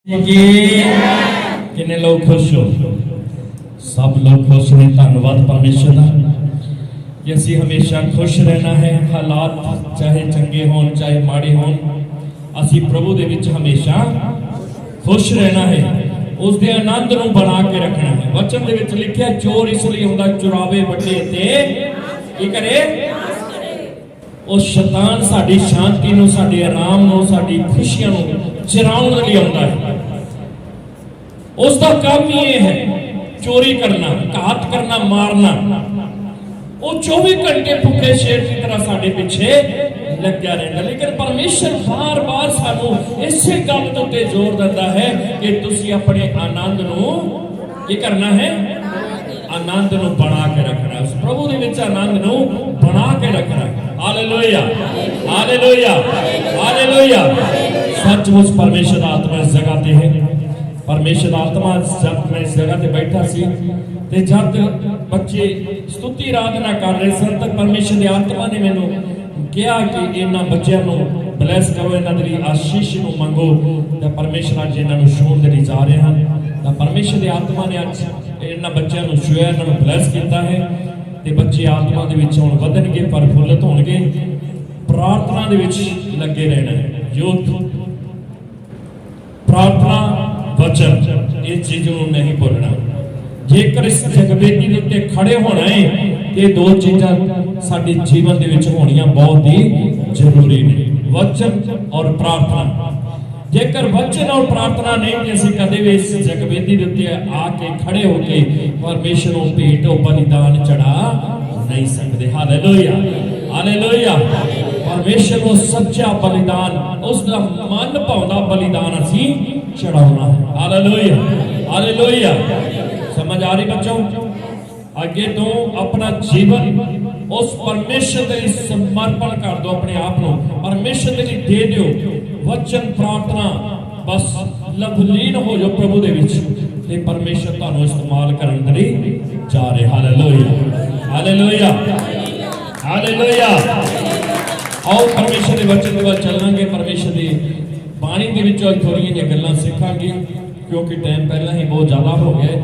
कितने लोग खुश हो? सब लोग खुश ने। धन्यवाद परमेश्वर का कि असी हमेशा खुश रहना है। हालात चाहे चंगे हों चाहे माड़े हों, असी प्रभु दे विच हमेशा खुश रहना है। उस दे आनंद नूं बना के रखना है। वचन दे विच लिखिया चोर इसलिए हुंदा चुरावे वटे ते की करे। उस शैतान साडी शांति नूं, साडे आराम नूं, साडी खुशियां नूं चुराउण लई आउंदा है। उसका काम ही ये है चोरी करना, घात करना, मारना। वो 24 घंटे भुखे शेर की तरह साडे पीछे लग्या रहता। लेकिन परमेश्वर बार बार सानू इसे गल ते जोर देता है कि तुसी अपने आनंद नूं की करना है, आनंद नूं बना के रखना है। उस प्रभु दे विच आनंद नूं बना के रखना है। Hallelujah, hallelujah, hallelujah. सचमुच परमेश्वर दा आत्मा इस जगह ते है। परमेश्वर आत्मा जब मैं इस जगह पे बैठा सी ते जब बच्चे स्तुति आराधना कर रहे सन तो परमेश्वर की आत्मा ने मैनू कहा कि इन्हां बच्चों को ब्लैस करो, इन्हां दी आशीष नूं मंगो। तो परमेश्वर अज इन्हां नूं छूण दे लई जा रहे हैं। तो परमेश्वर की आत्मा ने अज इन्हां बच्चों को छुआ, इन्हां नूं ब्लैस किया है। तो बच्चे आत्मा दे विच हुण वधणगे, प्रफुल्लित होणगे, प्रार्थना दे विच लगे रहना है। यूथ प्रार्थना वचन इस चीज को नहीं भूलना। जेकर इस जगवेदी के उत्ते खड़े होना है ये दो चीज़ां साडे जीवन दे विच होणियां बहुत ही जरूरी ने, वचन और प्रार्थना। जेकर वचन और प्रार्थना नहीं तो असीं कदे भी इस जगवेदी के उत्ते आके खड़े होके परमेश्वर को भेंट और बलिदान चढ़ा नहीं सकते। Hallelujah, hallelujah. परमेश्वर को सच्चा बलिदान, उसका मन भाउंदा बलिदान असीं चढ़ाना है। Hallelujah, hallelujah. समझ आ रही बच्चों? आगे तो अपना जीवन उस परमेश्वर के समर्पण कर दो, अपने आप को परमेश्वर के लिए दे दो। वचन प्रार्थना बस लवलीन हो जाओ प्रभु दे विच ते परमेश्वर तुहानू इस्तेमाल करन दे जा रहे। Hallelujah, hallelujah, hallelujah. आओ परमेश्वर के वचन के बाद चलांगे। परमेश्वर की बाणी के विचों थोड़ियां जिहियां गल्लां सीखांगे क्योंकि टाइम पहला ही बहुत ज़्यादा हो गया।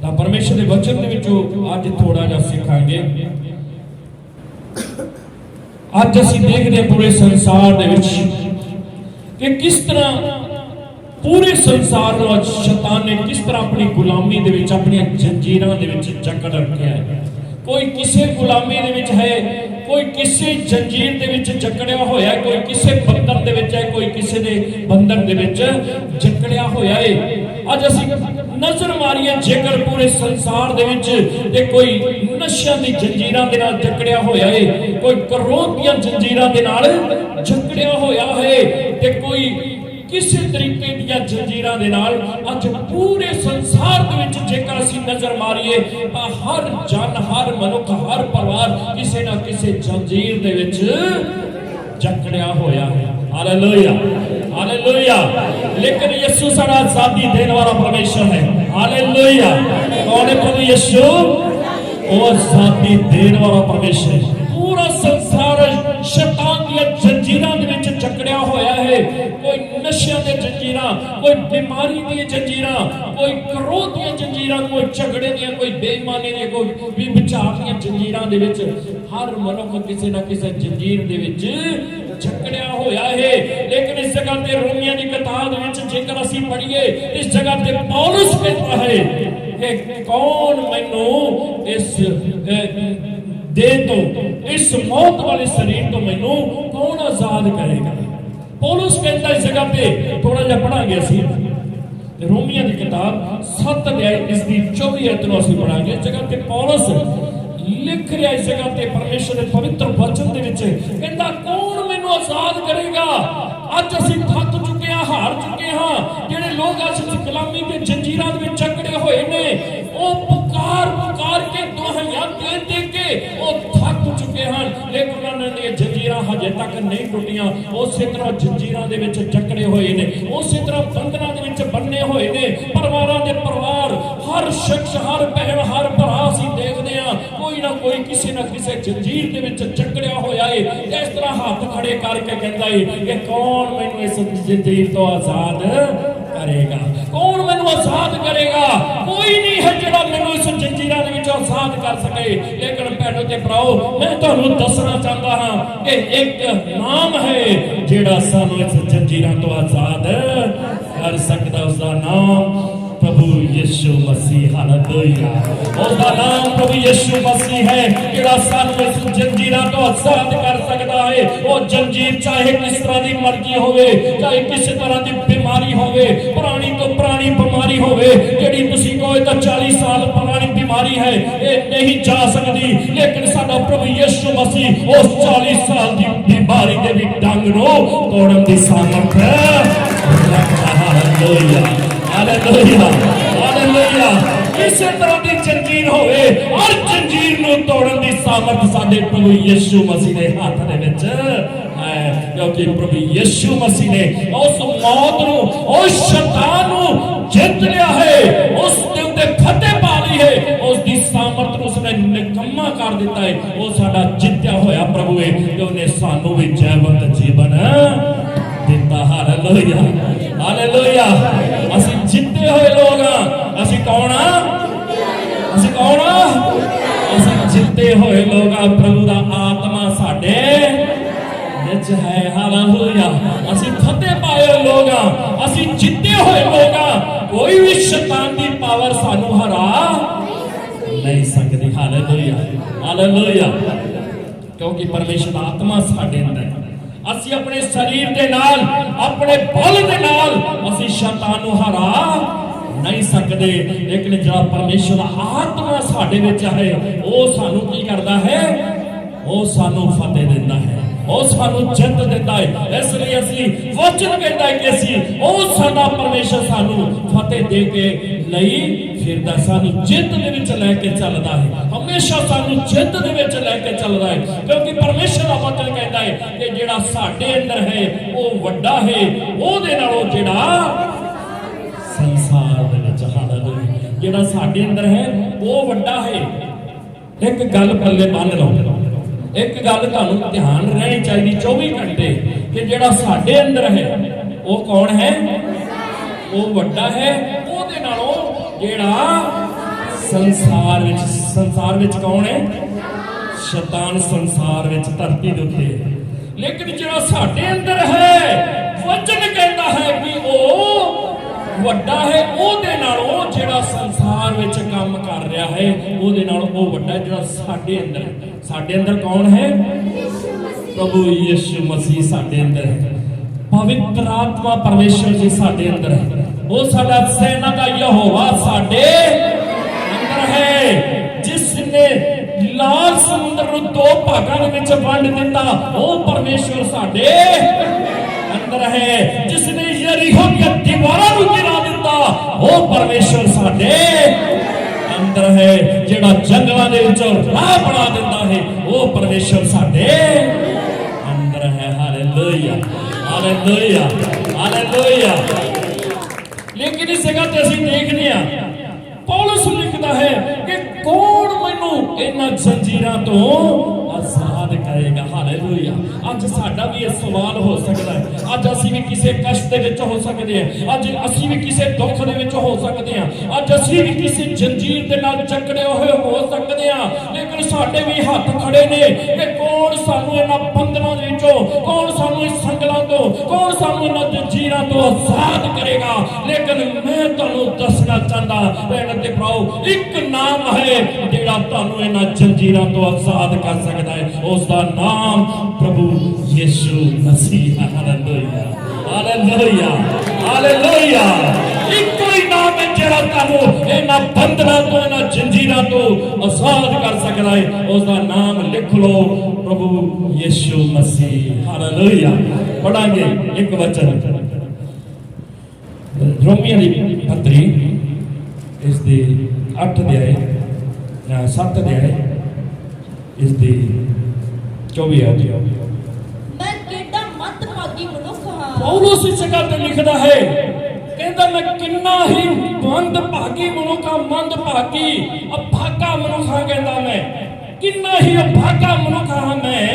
तो परमेश्वर के वचन के विचों अज थोड़ा जिहा सीखांगे। अज असीं देखदे हां पूरे संसार दे विच कि किस तरह पूरे संसार को अज शैतान ने किस तरह अपनी गुलामी दे विच, अपनी जंजीरां दे विच जकड़ रखिया है। कोई किसी गुलामी दे विच है, कोई किसी जंजीर दे विच जकड़िया होया है, कोई किसी बंधन दे विच है, कोई किसी दे बंधन दे विच जकड़िया होया है। अज असीं नजर मारीए जेकर पूरे संसार दे विच ते कोई नशियां दी जंजीरां दे नाल जकड़िया होया है, कोई क्रोध दी जंजीरां दे नाल जकड़िया होया है, ते कोई किसी तरीके दी जंजीरां दे नाल अज पूरे संसार दे विच जेकर असीं नजर मारीए हर जन, हर मनुख, हर परिवार किसी ना किसी जंजीर दे विच जकड़िया होया है। Hallelujah, hallelujah. लेकिन यीशु साडा आजादी देने वाला परमेश्वर है। हालेलुया। कौन है प्रभु यीशु? वो आजादी देने वाला परमेश्वर है। पूरा संसार शैतान दी जंजीरां दे विच जकड़िया होया है। कोई नशियां दे जंजीरां, कोई बीमारी दी जंजीरां, कोई क्रोध दी जंजीरां, कोई झगड़े दी, कोई बेईमानी दी, कोई विचार दी जंजीरां दे विच हर मनुख किसी ना किसी जंजीर दे विच जकड़िया होया है। लेकिन इस जगह ते रोमियों की किताब विच जेकर असीं पढ़ीए इस जगह ते पौलुस कहता है कि कौन मैनू इस दे तो, इस मौत वाले शरीर तो मैनू कौन आजाद करेगा। पौलुस कहता इस जगह पे थोड़ा जिहा पढ़ांगे असीं रोमियों की किताब 7 अध्याय इसकी 24 आयत नूं असीं पढ़ांगे। इस जगह पे पौलुस लिख रहा इस जगह पे परमेश्वर के पवित्र वचन दे विच कहंदा कौन मैनू आजाद करेगा। अज असीं थक चुके हां, हार चुके हां। जिहड़े लोग अज गुलामी दे जंजीरां दे विच जकड़े होए ने ओ पुकार पुकार के दुहाइयां दे दे के ओ थक चुके हैं। लेकिन उन्होंने दी जंजीरां हजे तक नहीं टुटियां। उस तरह जंजीरां दे विच जकड़े होए ने, उस तरह बंधनां दे विच बन्ने होए ने। परिवारां दे परिवार, हर शख्स, हर बहन, हर भरा असीं देखदे हां कोई ना कोई किसी ना किसी जंजीर दे विच जकड़िया होया है। इस तरह हाथ खड़े करके कहता है कि कौन मैनू इस जंजीर तो आजाद करेगा। करेगा। कोई नहीं है जिहड़ा मैनूं इस जंजीरां दे विचों आजाद कर सके। लेकिन भैणों ते भराओ, मैं तुहानूं दसना चाहता हाँ कि एक नाम है जिहड़ा सानूं इस जंजीरां तो आजाद कर सकदा। उसका नाम प्रभु यीशु मसीह। हालेलुया। उसका नाम प्रभु यीशु मसीह है जिहड़ा सानूं इस जंजीरां तो आजाद कर सकदा है। वो जंजीर चाहे किस तरह की मर्जी होवे, चाहे किस तरह की बीमारी होवे, पुरानी तो पुरानी बीमारी होवे, जिहड़ी तुसीं कहो तो 40 साल पुरानी बीमारी है, ये नहीं जा सकती। लेकिन साडा प्रभु यीशु मसीह उस 40 साल की बीमारी के भी डंग नूं तोड़न की सामर्थ रखदा। Hallelujah, hallelujah, hallelujah. किसी तरह की जंजीर होवे, हर जंजीर नूं तोड़न की सामर्थ साडे प्रभु यीशु मसीह दे हाथ दे विच है। क्योंकि प्रभु यीशु मसीह ने उस मौत नूं, उस शैतान नूं जित लिया है, उस दे उत्ते फतेह पा ली है, उसकी सामर्थ उसने निकम्मा कर दिता है। वो साडा जित्या होया प्रभु है कि उन्हें सानू भी जैवंत जीवन दिता। Hallelujah, hallelujah. असी जिते हुए लोग हाँ। असी कौन हाँ? असी कौन हाँ? असी जिते हुए लोग हाँ। प्रभु दा आत्मा साडे विच है। हालेलुया। असी फतेह पाए लोग हाँ। असी जिते हुए लोग हाँ। कोई भी शैतान की पावर सानू हरा नहीं सकती। Hallelujah, hallelujah. क्योंकि परमेश्वर दा आत्मा साडे अंदर है। असी अपने शरीर के नाल, अपने बल के नाल असी शैतान नूं हरा नहीं सकते। लेकिन जिहड़ा परमेश्वर आत्मा साडे विच है, वो सानू की करदा है? वो सानू फतेह दिंदा है, वो सानू जित दिंदा है। इसलिए असी वचन कहता है कि असी वो साडा परमेश्वर सानू फतेह दे के नहीं फिरदा, सानू जित दे विच लैके चलदा है। हमेशा सानू जित दे विच लैके चलदा है। क्योंकि परमेश्वर दा वचन कहता है कि जिहड़ा साडे अंदर है वो वड्डा है ओहदे नालों जिहड़ा संसार दे विच। हालेलुया। जिहड़ा साडे अंदर है वो वड्डा है। एक गल पल्ले बन लो, एक गल तुहानूं ध्यान रहनी चाहिए 24 घंटे कि जिहड़ा साडे अंदर है वो कौन है? वो वड्डा है ओहदे नालों जिहड़ा संसार विच। संसार विच कौन है? शैतान संसार विच धरती दे उत्ते। लेकिन जिहड़ा साडे अंदर है, वचन कहता है कि वो वड्डा है ओहदे नालों जिहड़ा संसार विच काम कर रहा है, ओहदे नालों वो वड्डा है जिहड़ा साडे अंदर है। साडे अंदर कौन है? प्रभु यीशु मसीह साडे अंदर है। पवित्र आत्मा परमेश्वर जी साडे अंदर है। वो साडा सेना का यहोवा साडे अंदर है। जिसने लाल समुद्र को 2 भागां विच वंड दिता, वो परमेश्वर साडे अंदर है। जिसने यरीहो दी दीवारां नूं गिरा दिता, वो परमेश्वर साडे अंदर है। जिहड़ा जंगलां दे विचों राह बना दिंदा है, वो परमेश्वर साडे अंदर है। Hallelujah, hallelujah, hallelujah. लेकिन इस जगह ते असीं देखदे हां पौलुस लिखदा है कि कौन मैनूं इन्हां जंजीरां तो आजाद करेगा। हालेलुया। अज साडा भी यह सवाल हो सकता है। अज असीं भी किसी कष्ट दे विच हो सकते हैं, अज असीं भी किसी दुख दे विच हो सकते हैं, अज असीं भी किसी जंजीर दे नाल जकड़े हुए हो सकते हैं। लेकिन साडे भी हाथ खड़े ने कि कौन सानू इन्हां बंधनां दे विचों, कौन सानू इस संगलां तो, कौन सानू इन्हां जंजीरां तो आजाद करेगा। लेकिन मैं तुहानूं दसना चाहता भैण ते भराओ, एक नाम है जिहड़ा तुहानूं इन्हां जंजीरां तो आजाद कर सकदा है। उसका नाम प्रभु Yeshu Masih. Hallelujah, hallelujah, hallelujah. एक ही नाम है जिहड़ा तुहानूं इन्हां बंधनां तो, इन्हां जंजीरां तो आजाद कर सकदा है। उसका नाम लिख लो, प्रभु यीशु मसीह। हालेलुया। पढ़ांगे एक वचन रोमियों की पत्री इसके 8 अध्याय 7 अध्याय इसके 24 अध्याय। मैं केडा मंदभागी मनुख हां। पौलुस इस जगह ते लिखदा है, कहंदा मैं किन्ना ही मंदभागी मनुख हां। मंदभागी अभागा मनुख हां। कहंदा मैं किन्ना ही अभागा मनुख हां। मैं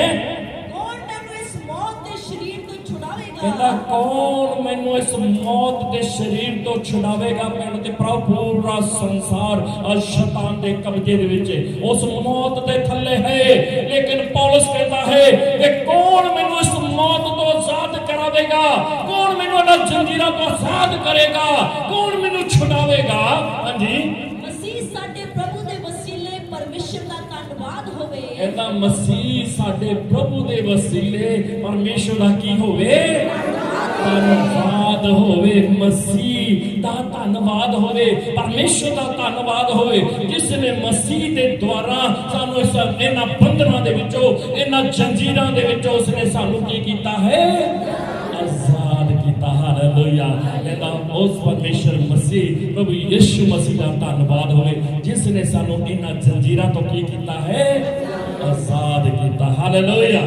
कौन मैनूं इस मौत दे शरीर तो छुड़ावेगा? कहता कौन मैनू इस मौत के शरीर तो छुड़ावेगा। मैनू ते प्रभु पूरा संसार और शैतान के कब्जे दे विच उस मौत के थल्ले है। लेकिन पौलुस कहता है कि कौन मैनू इस मौत तो आजाद करावेगा, कौन मैनू इन्हां जंजीरां तो आजाद करेगा, कौन मैनू छुड़ावेगा। हाँ जी, मसीह साडे प्रभु दे वसीले परमेश्वर दा धन्नवाद होवे। कहता मसीह साडे प्रभु दे वसीले परमेश्वर दा की होवे, धन्नवाद होवे। मसीह दा धन्नवाद होवे, परमेश्वर दा धन्नवाद होवे जिसने मसीह दे द्वारा सानू इन्हां बंधनां दे विचों, इन्हां जंजीरां दे विचों उसने सानू की कीता है, आजाद कीता। हालेलुया। कहता उस परमेश्वर मसीह प्रभु यीशु मसीह दा धन्नवाद होवे जिसने सानू इन्हां जंजीरां तो की कीता है, आजाद कीता। हालेलुया।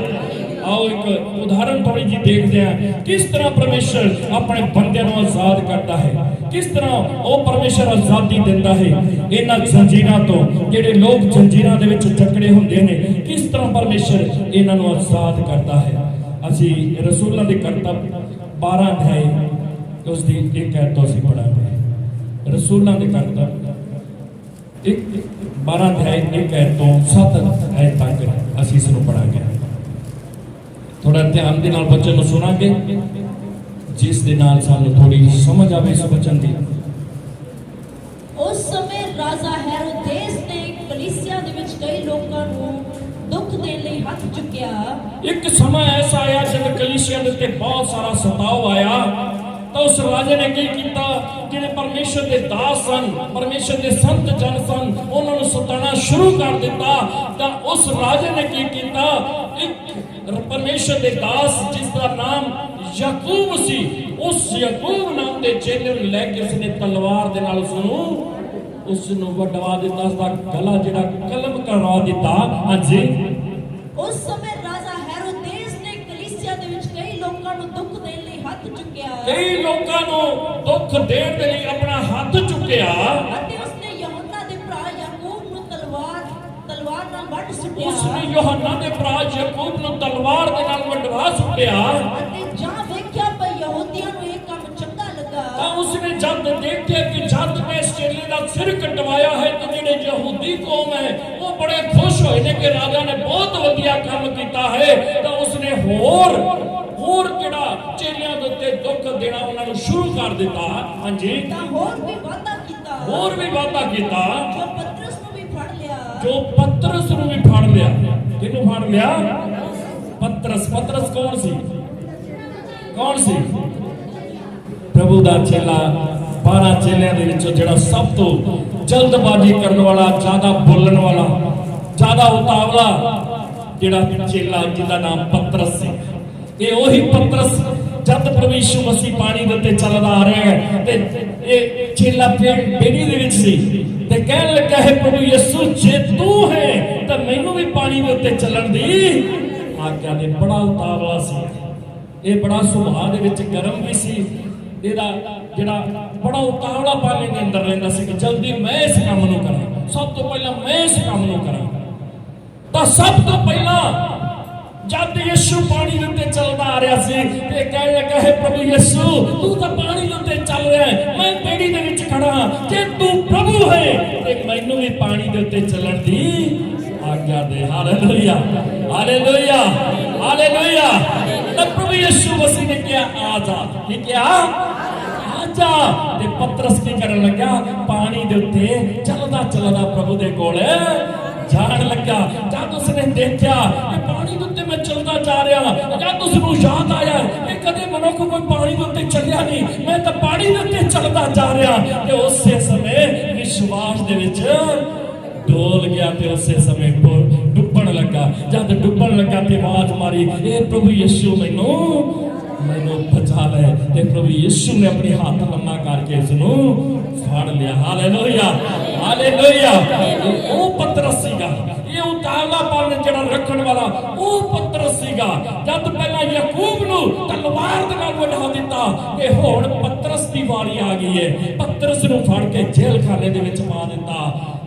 आओ एक उदाहरण थोड़ी जी देखते हैं किस तरह परमेश्वर अपने बंदे को आजाद करता है, किस तरह वो परमेश्वर आजादी देता है इन्हां जंजीरां तो। जेडे लोग जंजीरां दे विच जकड़े हुंदे ने, किस तरह परमेश्वर इन्हां नूं आजाद करता है। असीं रसूलां दे करतब 12 अध्याय उस दी एक आयत तो असीं पढ़ांगे। रसूलां दे करतब 12 अध्याय 1 आयत तो 7 आयत तक असीं इस नूं पढ़ांगे। थोड़ा ध्यान दे नाल बच्चों नूं सुनांगे जिस दे नाल सानूं थोड़ी समझ आवे इस वचन दी। उस समय राजा हेरोदेस ने कलीसिया दे विच कई लोकां नूं दुख देण लई हथ चुकिया। एक समय ऐसा आया जब कलीसिया दे उत्ते बहुत सारा सताव आया तो उस राजे ने की कीता, जिहड़े परमेश्वर दे दास सन, परमेश्वर दे संत जन सन, उन्हां नूं सताना शुरू कर दिता। तां उस राजे ने की कीता, एक परमेश्वर दे दास जिसका नाम याकूब सी, उस याकूब नाम दे चेले नूं लैके उसने तलवार दे नाल उसनूं वडवा दिता, उसदा गला जिहड़ा कलम करवा दिता। हाँ जी, उस समय राजा हेरोदेस ने कलीसिया दे विच कई लोकां नूं दुख देण लई हथ चुकिया। कई लोकां नूं दुख देण दे लई अपना हथ चुकिया। अते उसने यूहन्ना दे भरा याकूब नूं तलवार नाल वड सुट्टिया। उसने यूहन्ना दे भरा याकूब नूं तलवार दे नाल वडवा सुट्टिया। अते जां वेख्या पर यहूदियां नूं इह काम चंगा लगा। तां उसने जद देखिया कि जद मैं इस चेले दा सिर कटवाया है तो जिहड़े यहूदी कौम है वो बड़े खुश होए ने कि राजा ने बहुत वधिया काम कीता है। तो उसने होर जिहड़ा चेलियां दे उत्ते दुख देना उन्हां नूं शुरू कर दिता। हां जी, तां होर भी वादा कीता, जो पतरस नूं भी फड़ लिया। पतरस नूं भी फड़ लिया। किहनूं फड़ लिया? पतरस कौन सी? प्रभु दा चेला, 12 चेलियां दे विचों जिहड़ा सब तो जल्दबाजी करने वाला, ज्यादा बोलण वाला, ज्यादा उतावला जिहड़ा चेला जिहदा नाम पतरस सी। ये वही पतरस जब प्रभु यीशु मसीह पानी दे उत्ते चलदा आ रहा है ते ये चेला बेड़ी दे विच सी ते कहण लगा है प्रभु यीशु जे तू है तो मैनू भी पानी दे उत्ते चलण दी आज्ञा दे। बड़ा उतावला सी, ये बड़ा सुभाव दे विच गरम भी सी। ਇਹਦਾ ਜਿਹੜਾ बड़ा उतावला पानी ਦੇ ਅੰਦਰ ਰਹਿੰਦਾ ਸੀ ਕਿ ਜਲਦੀ ਮੈਂ ਇਸ ਕੰਮ ਨੂੰ ਕਰਾਂ, ਸਭ ਤੋਂ ਪਹਿਲਾਂ ਮੈਂ ਇਸ ਕੰਮ ਨੂੰ ਕਰਾਂ। ਤਾਂ ਸਭ ਤੋਂ ਪਹਿਲਾਂ ਜਦ ਯਿਸੂ ਪਾਣੀ ਦੇ ਉੱਤੇ ਚੱਲਦਾ ਆ ਰਿਹਾ ਸੀ ਤੇ ਕਹਿਣ ਲੱਗਾ ਹੈ ਪ੍ਰਭੂ ਯਿਸੂ ਤੂੰ ਤਾਂ ਪਾਣੀ ਦੇ ਉੱਤੇ ਚੱਲ ਰਿਹਾ ਹੈ, ਮੈਂ ਬੇੜੀ ਦੇ ਵਿੱਚ ਖੜਾ ਹਾਂ, ਜੇ ਤੂੰ ਪ੍ਰਭੂ ਹੈ ਤੇ ਮੈਨੂੰ ਵੀ ਪਾਣੀ ਦੇ ਉੱਤੇ ਚੱਲਣ ਦੀ आज्ञा दे। Hallelujah, hallelujah, hallelujah. तब प्रभु यीशु मसीह ने क्या आजा, ये क्या आजा ते पतरस की करन लगा पानी दे उत्ते चलदा प्रभु दे कोल जान लगा। जब उसने देखा कि पानी दे उत्ते मैं चलदा जा रहा, जब उसनूं याद आया कि कदे मनुख कोई पानी दे उत्ते चलिया नहीं, मैं तो पानी दे उत्ते चलदा जा रहा ते उसे समय विश्वास दे विच डोल गया ते उसे समय डुबन लगा। जब डुबन लगा ते आवाज मारी ए प्रभु यीशु मैनू बचा ले। ते प्रभु यीशु ने अपनी हाथ लम्मा करके उसनू फड़ लिया। Hallelujah, hallelujah. वो पतरस सीगा, ये उतावलापन जिहड़ा रखण वाला वो पतरस सीगा। जब पहला याकूब नू तलवार दे नाल वढा दिता ते हुण पतरस दी वारी आ गई है। पतरस नू फड़ के जेल खाने दे विच पा दिता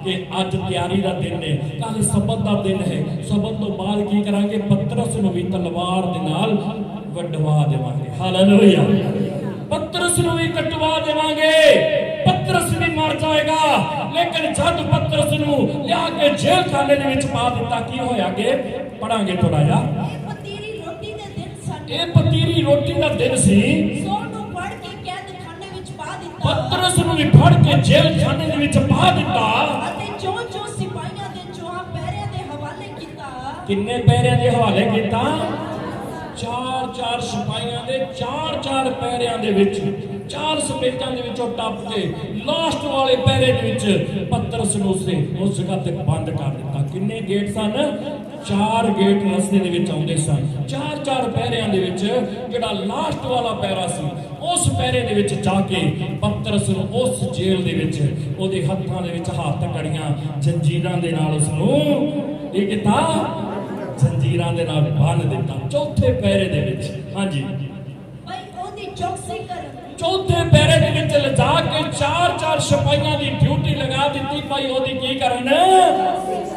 कि अज तैयारी का दिन है, कल सबत का दिन है। सबत तो बाद की करांगे, पतरस नूं भी तलवार दे नाल ਵਡਵਾ ਦੇਵਾਂਗੇ। ਹਾਲੇਲੂਇਆ। ਪਤਰਸ ਨੂੰ ਵੀ ਕਟਵਾ ਦੇਵਾਂਗੇ। ਪਤਰਸ ਵੀ ਮਰ ਜਾਏਗਾ। ਲੇਕਿਨ ਜਦ ਪਤਰਸ ਨੂੰ ਲਿਆ ਕੇ ਜੇਲ੍ਹ ਖਾਨੇ ਦੇ ਵਿੱਚ ਪਾ ਦਿੱਤਾ, ਕੀ ਹੋਇਆ ਕਿ ਪੜਾਂਗੇ ਥੋੜਾ ਜਿਹਾ। ਇਹ ਪਤੀਰੀ ਰੋਟੀ ਦੇ ਦਿਨ ਸਨ। ਇਹ ਪਤੀਰੀ ਰੋਟੀ ਦਾ ਦਿਨ ਸੀ। ਸੌਲ ਨੂੰ ਫੜ ਕੇ ਕੈਦਖਾਨੇ ਵਿੱਚ ਪਾ ਦਿੱਤਾ। ਪਤਰਸ ਨੂੰ ਵੀ ਫੜ ਕੇ ਜੇਲ੍ਹ ਖਾਨੇ ਦੇ ਵਿੱਚ ਪਾ ਦਿੱਤਾ। ਅਤੇ ਜੋ ਸਿਪਾਹੀਆਂ ਦੇ ਚੋਹਾਂ ਪਹਿਰਿਆਂ ਦੇ ਹਵਾਲੇ ਕੀਤਾ। ਕਿੰਨੇ ਪਹਿਰਿਆਂ ਦੇ ਹਵਾਲੇ ਕੀਤਾ? 4 ਸਿਪਾਹੀਆਂ ਦੇ 4 ਪਹਿਰਿਆਂ ਦੇ ਵਿੱਚ, 4 ਸਪੇਟਾਂ ਦੇ ਵਿੱਚੋਂ ਟੱਪ ਕੇ ਲਾਸਟ ਵਾਲੇ ਪਹਿਰੇ ਦੇ ਵਿੱਚ ਪਤਰਸ ਨੂੰ ਉਸ ਜਗ੍ਹਾ ਤੇ ਬੰਦ ਕਰ ਦਿੱਤਾ। ਕਿੰਨੇ ਗੇਟ ਸਨ? 4 ਗੇਟ ਰਸਤੇ ਦੇ ਵਿੱਚ ਆਉਂਦੇ ਸਨ। 4 ਪਹਿਰਿਆਂ ਦੇ ਵਿੱਚ ਜਿਹੜਾ ਲਾਸਟ ਵਾਲਾ ਪਹਿਰਾ ਸੀ, ਉਸ ਪਹਿਰੇ ਦੇ ਵਿੱਚ ਜਾ ਕੇ ਪਤਰਸ ਨੂੰ ਉਸ ਜੇਲ੍ਹ ਦੇ ਵਿੱਚ ਉਹਦੇ ਹੱਥਾਂ ਦੇ ਵਿੱਚ ਹੱਥ ਕੜੀਆਂ ਜੰਜੀਰਾਂ ਦੇ ਨਾਲ ਉਸ ਨੂੰ ਇਹ ਕੀਤਾ, ਜੰਜੀਰਾਂ ਦੇ ਨਾਲ ਬੰਨ ਦਿੱਤਾ। ਚੌਥੇ ਪਹਿਰੇ ਦੇ ਵਿੱਚ, ਹਾਂਜੀ, ਭਾਈ ਉਹਦੀ ਚੌਕਸੀ ਕਰਨ। ਚੌਥੇ ਪਹਿਰੇ ਦੇ ਵਿੱਚ ਲਿਜਾ ਕੇ 4 ਸਿਪਾਹੀਆਂ ਦੀ ਡਿਊਟੀ ਲਗਾ ਦਿੱਤੀ। ਭਾਈ ਉਹਦੀ ਕੀ ਕਰਨ?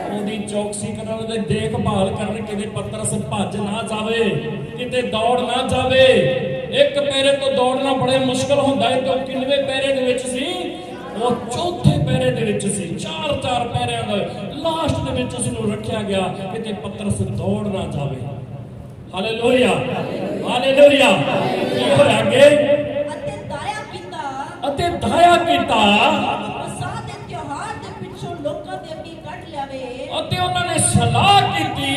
ਉਹਦੀ ਚੌਕਸੀ ਕਰਨ, ਉਹਦੀ ਦੇਖਭਾਲ ਕਰਨ, ਕਿਤੇ ਪਤਰਸ ਭੱਜ ਨਾ ਜਾਵੇ, ਕਿਤੇ ਦੌੜ ਨਾ ਜਾਵੇ। ਇੱਕ ਪਹਿਰੇ ਤੋਂ ਦੌੜਨਾ ਬੜੇ ਮੁਸ਼ਕਲ ਹੁੰਦਾ ਹੈ। ਤੇ ਕਿੰਨਵੇਂ ਪਹਿਰੇ ਦੇ ਵਿੱਚ ਸੀ? ਉਹ ਚੌਥੇ ਪਹਿਰੇ ਦੇ ਵਿੱਚ ਸੀ। 4 ਪਹਿਰਿਆਂ ਦਾ ਲਾਸਟ ਦੇ ਵਿੱਚ ਉਸ ਨੂੰ ਰੱਖਿਆ ਗਿਆ, ਕਿਤੇ ਪਤਰਸ ਦੌੜ ਨਾ ਜਾਵੇ। Hallelujah, hallelujah. ਕੀ ਹੋਇਆ ਅੱਗੇ? ਅਤੇ ਦਇਆ ਕੀਤਾ। ਮਸਾਹ ਦੇ ਤਿਉਹਾਰ ਦੇ ਪਿੱਛੋਂ ਲੋਕਾਂ ਦੇ ਅੱਗੇ ਕੱਢ ਲਿਆਵੇ। ਅਤੇ ਉਹਨਾਂ ਨੇ ਸਲਾਹ ਕੀਤੀ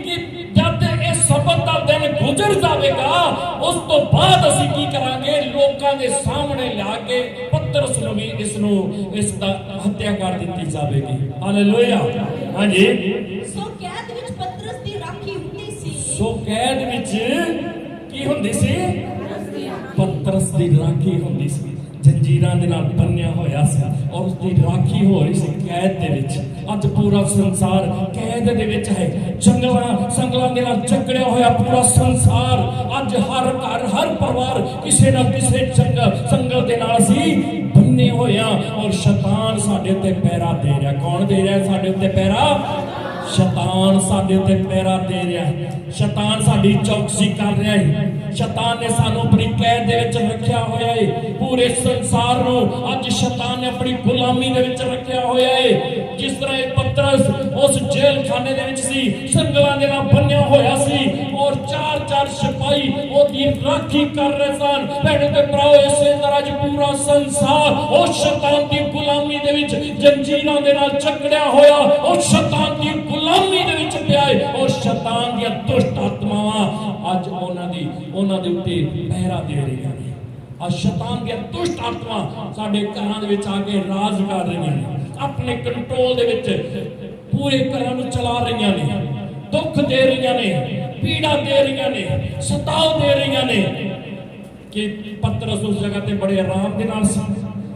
ਕਿ ਜਦ ਇਹ ਸਬਤ ਦਾ ਦਿਨ ਗੁਜ਼ਰ ਜਾਵੇਗਾ, ਉਸ ਤੋਂ ਬਾਅਦ ਅਸੀਂ ਕੀ ਕਰਾਂਗੇ? ਲੋਕਾਂ ਦੇ ਸਾਹਮਣੇ ਲਿਆ ਕੇ ਪਤਰਸ ਨੂੰ ਵੀ ਇਸ ਦਾ ਹੱਤਿਆ ਕਰ ਦਿੱਤੀ ਜਾਵੇਗੀ। ਹਾਲੇਲੂਇਆ, ਹਾਂਜੀ। ਸੋ ਕੈਦ ਵਿੱਚ ਪਤਰਸ ਦੀ ਰਾਖੀ ਹੁੰਦੀ ਸੀ। ਸੋ ਕੈਦ ਵਿੱਚ ਕੀ ਹੁੰਦੀ ਸੀ? ਪਤਰਸ ਦੀ ਰਾਖੀ ਹੁੰਦੀ ਸੀ। ਜੰਜੀਰਾਂ ਦੇ ਨਾਲ ਬੰਨਿਆ ਹੋਇਆ ਸੀ ਔਰ ਉਸ ਦੀ ਰਾਖੀ ਹੋ ਰਹੀ ਸੀ ਕੈਦ ਦੇ ਵਿੱਚ। ਅੱਜ ਪੂਰਾ ਸੰਸਾਰ ਕੈਦ ਦੇ ਵਿੱਚ ਹੈ। ਸੰਗਲਾਂ ਦੇ ਨਾਲ ਜਕੜਿਆ ਹੋਇਆ ਪੂਰਾ ਸੰਸਾਰ। ਅੱਜ ਹਰ ਘਰ, ਹਰ ਪਰਿਵਾਰ ਕਿਸੇ ਨਾ ਕਿਸੇ ਸੰਗਲ ਦੇ ਨਾਲ ਸੀ ਬੰਨੇ ਹੋਇਆ। ਔਰ ਸ਼ੈਤਾਨ ਸਾਡੇ ਉੱਤੇ ਪਹਿਰਾ ਦੇ ਰਿਹਾ। ਕੌਣ ਦੇ ਰਿਹਾ ਸਾਡੇ ਉੱਤੇ ਪਹਿਰਾ? ਸ਼ੈਤਾਨ ਸਾਡੇ ਉੱਤੇ ਪਹਿਰਾ ਦੇ ਰਿਹਾ ਹੈ। ਸ਼ੈਤਾਨ ਸਾਡੀ ਚੌਕਸੀ ਕਰ ਰਿਹਾ ਹੈ। ਸ਼ੈਤਾਨ ਨੇ ਸਾਨੂੰ ਆਪਣੀ ਕੈਦ ਦੇ ਵਿੱਚ ਰੱਖਿਆ ਹੋਇਆ ਹੈ। ਪੂਰੇ ਸੰਸਾਰ ਨੂੰ ਅੱਜ ਸ਼ੈਤਾਨ ਨੇ ਆਪਣੀ ਗੁਲਾਮੀ ਦੇ ਵਿੱਚ ਰੱਖਿਆ ਹੋਇਆ ਹੈ। ਜਿਸ ਤਰ੍ਹਾਂ ਇਹ ਪਤਰਸ ਉਸ ਜੇਲ੍ਹ ਖਾਨੇ ਦੇ ਵਿੱਚ ਸੀ, ਸੰਗਲਾਂ ਦੇ ਨਾਲ ਬੰਨਿਆ ਹੋਇਆ ਸੀ ਔਰ 4 ਸਿਪਾਹੀ ਉਹਦੀ ਰਾਖੀ ਕਰ ਰਹੇ ਸਨ। ਭੈਣੋ ਤੇ ਭਰਾਓ, ਇਸੇ ਤਰ੍ਹਾਂ ਅੱਜ ਪੂਰਾ ਸੰਸਾਰ ਉਸ ਸ਼ੈਤਾਨ ਦੀ ਗੁਲਾਮੀ ਦੇ ਵਿੱਚ ਜੰਜੀਰਾਂ ਦੇ ਨਾਲ ਜਕੜਿਆ ਹੋਇਆ, ਉਸ ਸ਼ੈਤਾਨ ਦੀ ਗੁਲਾਮੀ ਦੇ ਵਿੱਚ ਪਿਆ ਹੈ। ਔਰ ਸ਼ੈਤਾਨ ਦੀਆਂ ਦੁਸ਼ਟ ਆਤਮਾਵਾਂ ਅੱਜ ਉਹਨਾਂ ਦੇ ਉੱਤੇ ਪਹਿਰਾ ਦੇ ਰਹੀਆਂ ਨੇ। ਅੱਜ ਸ਼ੈਤਾਨ ਦੀਆਂ ਦੁਸ਼ਟ ਆਤਮਾਵਾਂ ਸਾਡੇ ਘਰਾਂ ਦੇ ਵਿੱਚ ਆ ਕੇ ਰਾਜ ਕਰ ਰਹੀਆਂ ਨੇ, ਆਪਣੇ ਕੰਟਰੋਲ ਦੇ ਵਿੱਚ ਪੂਰੇ ਘਰਾਂ ਨੂੰ ਚਲਾ ਰਹੀਆਂ ਨੇ, ਦੁੱਖ ਦੇ ਰਹੀਆਂ ਨੇ, ਪੀੜਾ ਦੇ ਰਹੀਆਂ ਨੇ, ਸਤਾਓ ਦੇ ਰਹੀਆਂ ਨੇ। ਕਿ ਪਤਰਸ ਉਸ ਜਗ੍ਹਾ ਤੇ ਬੜੇ ਆਰਾਮ ਦੇ ਨਾਲ ਸੀ,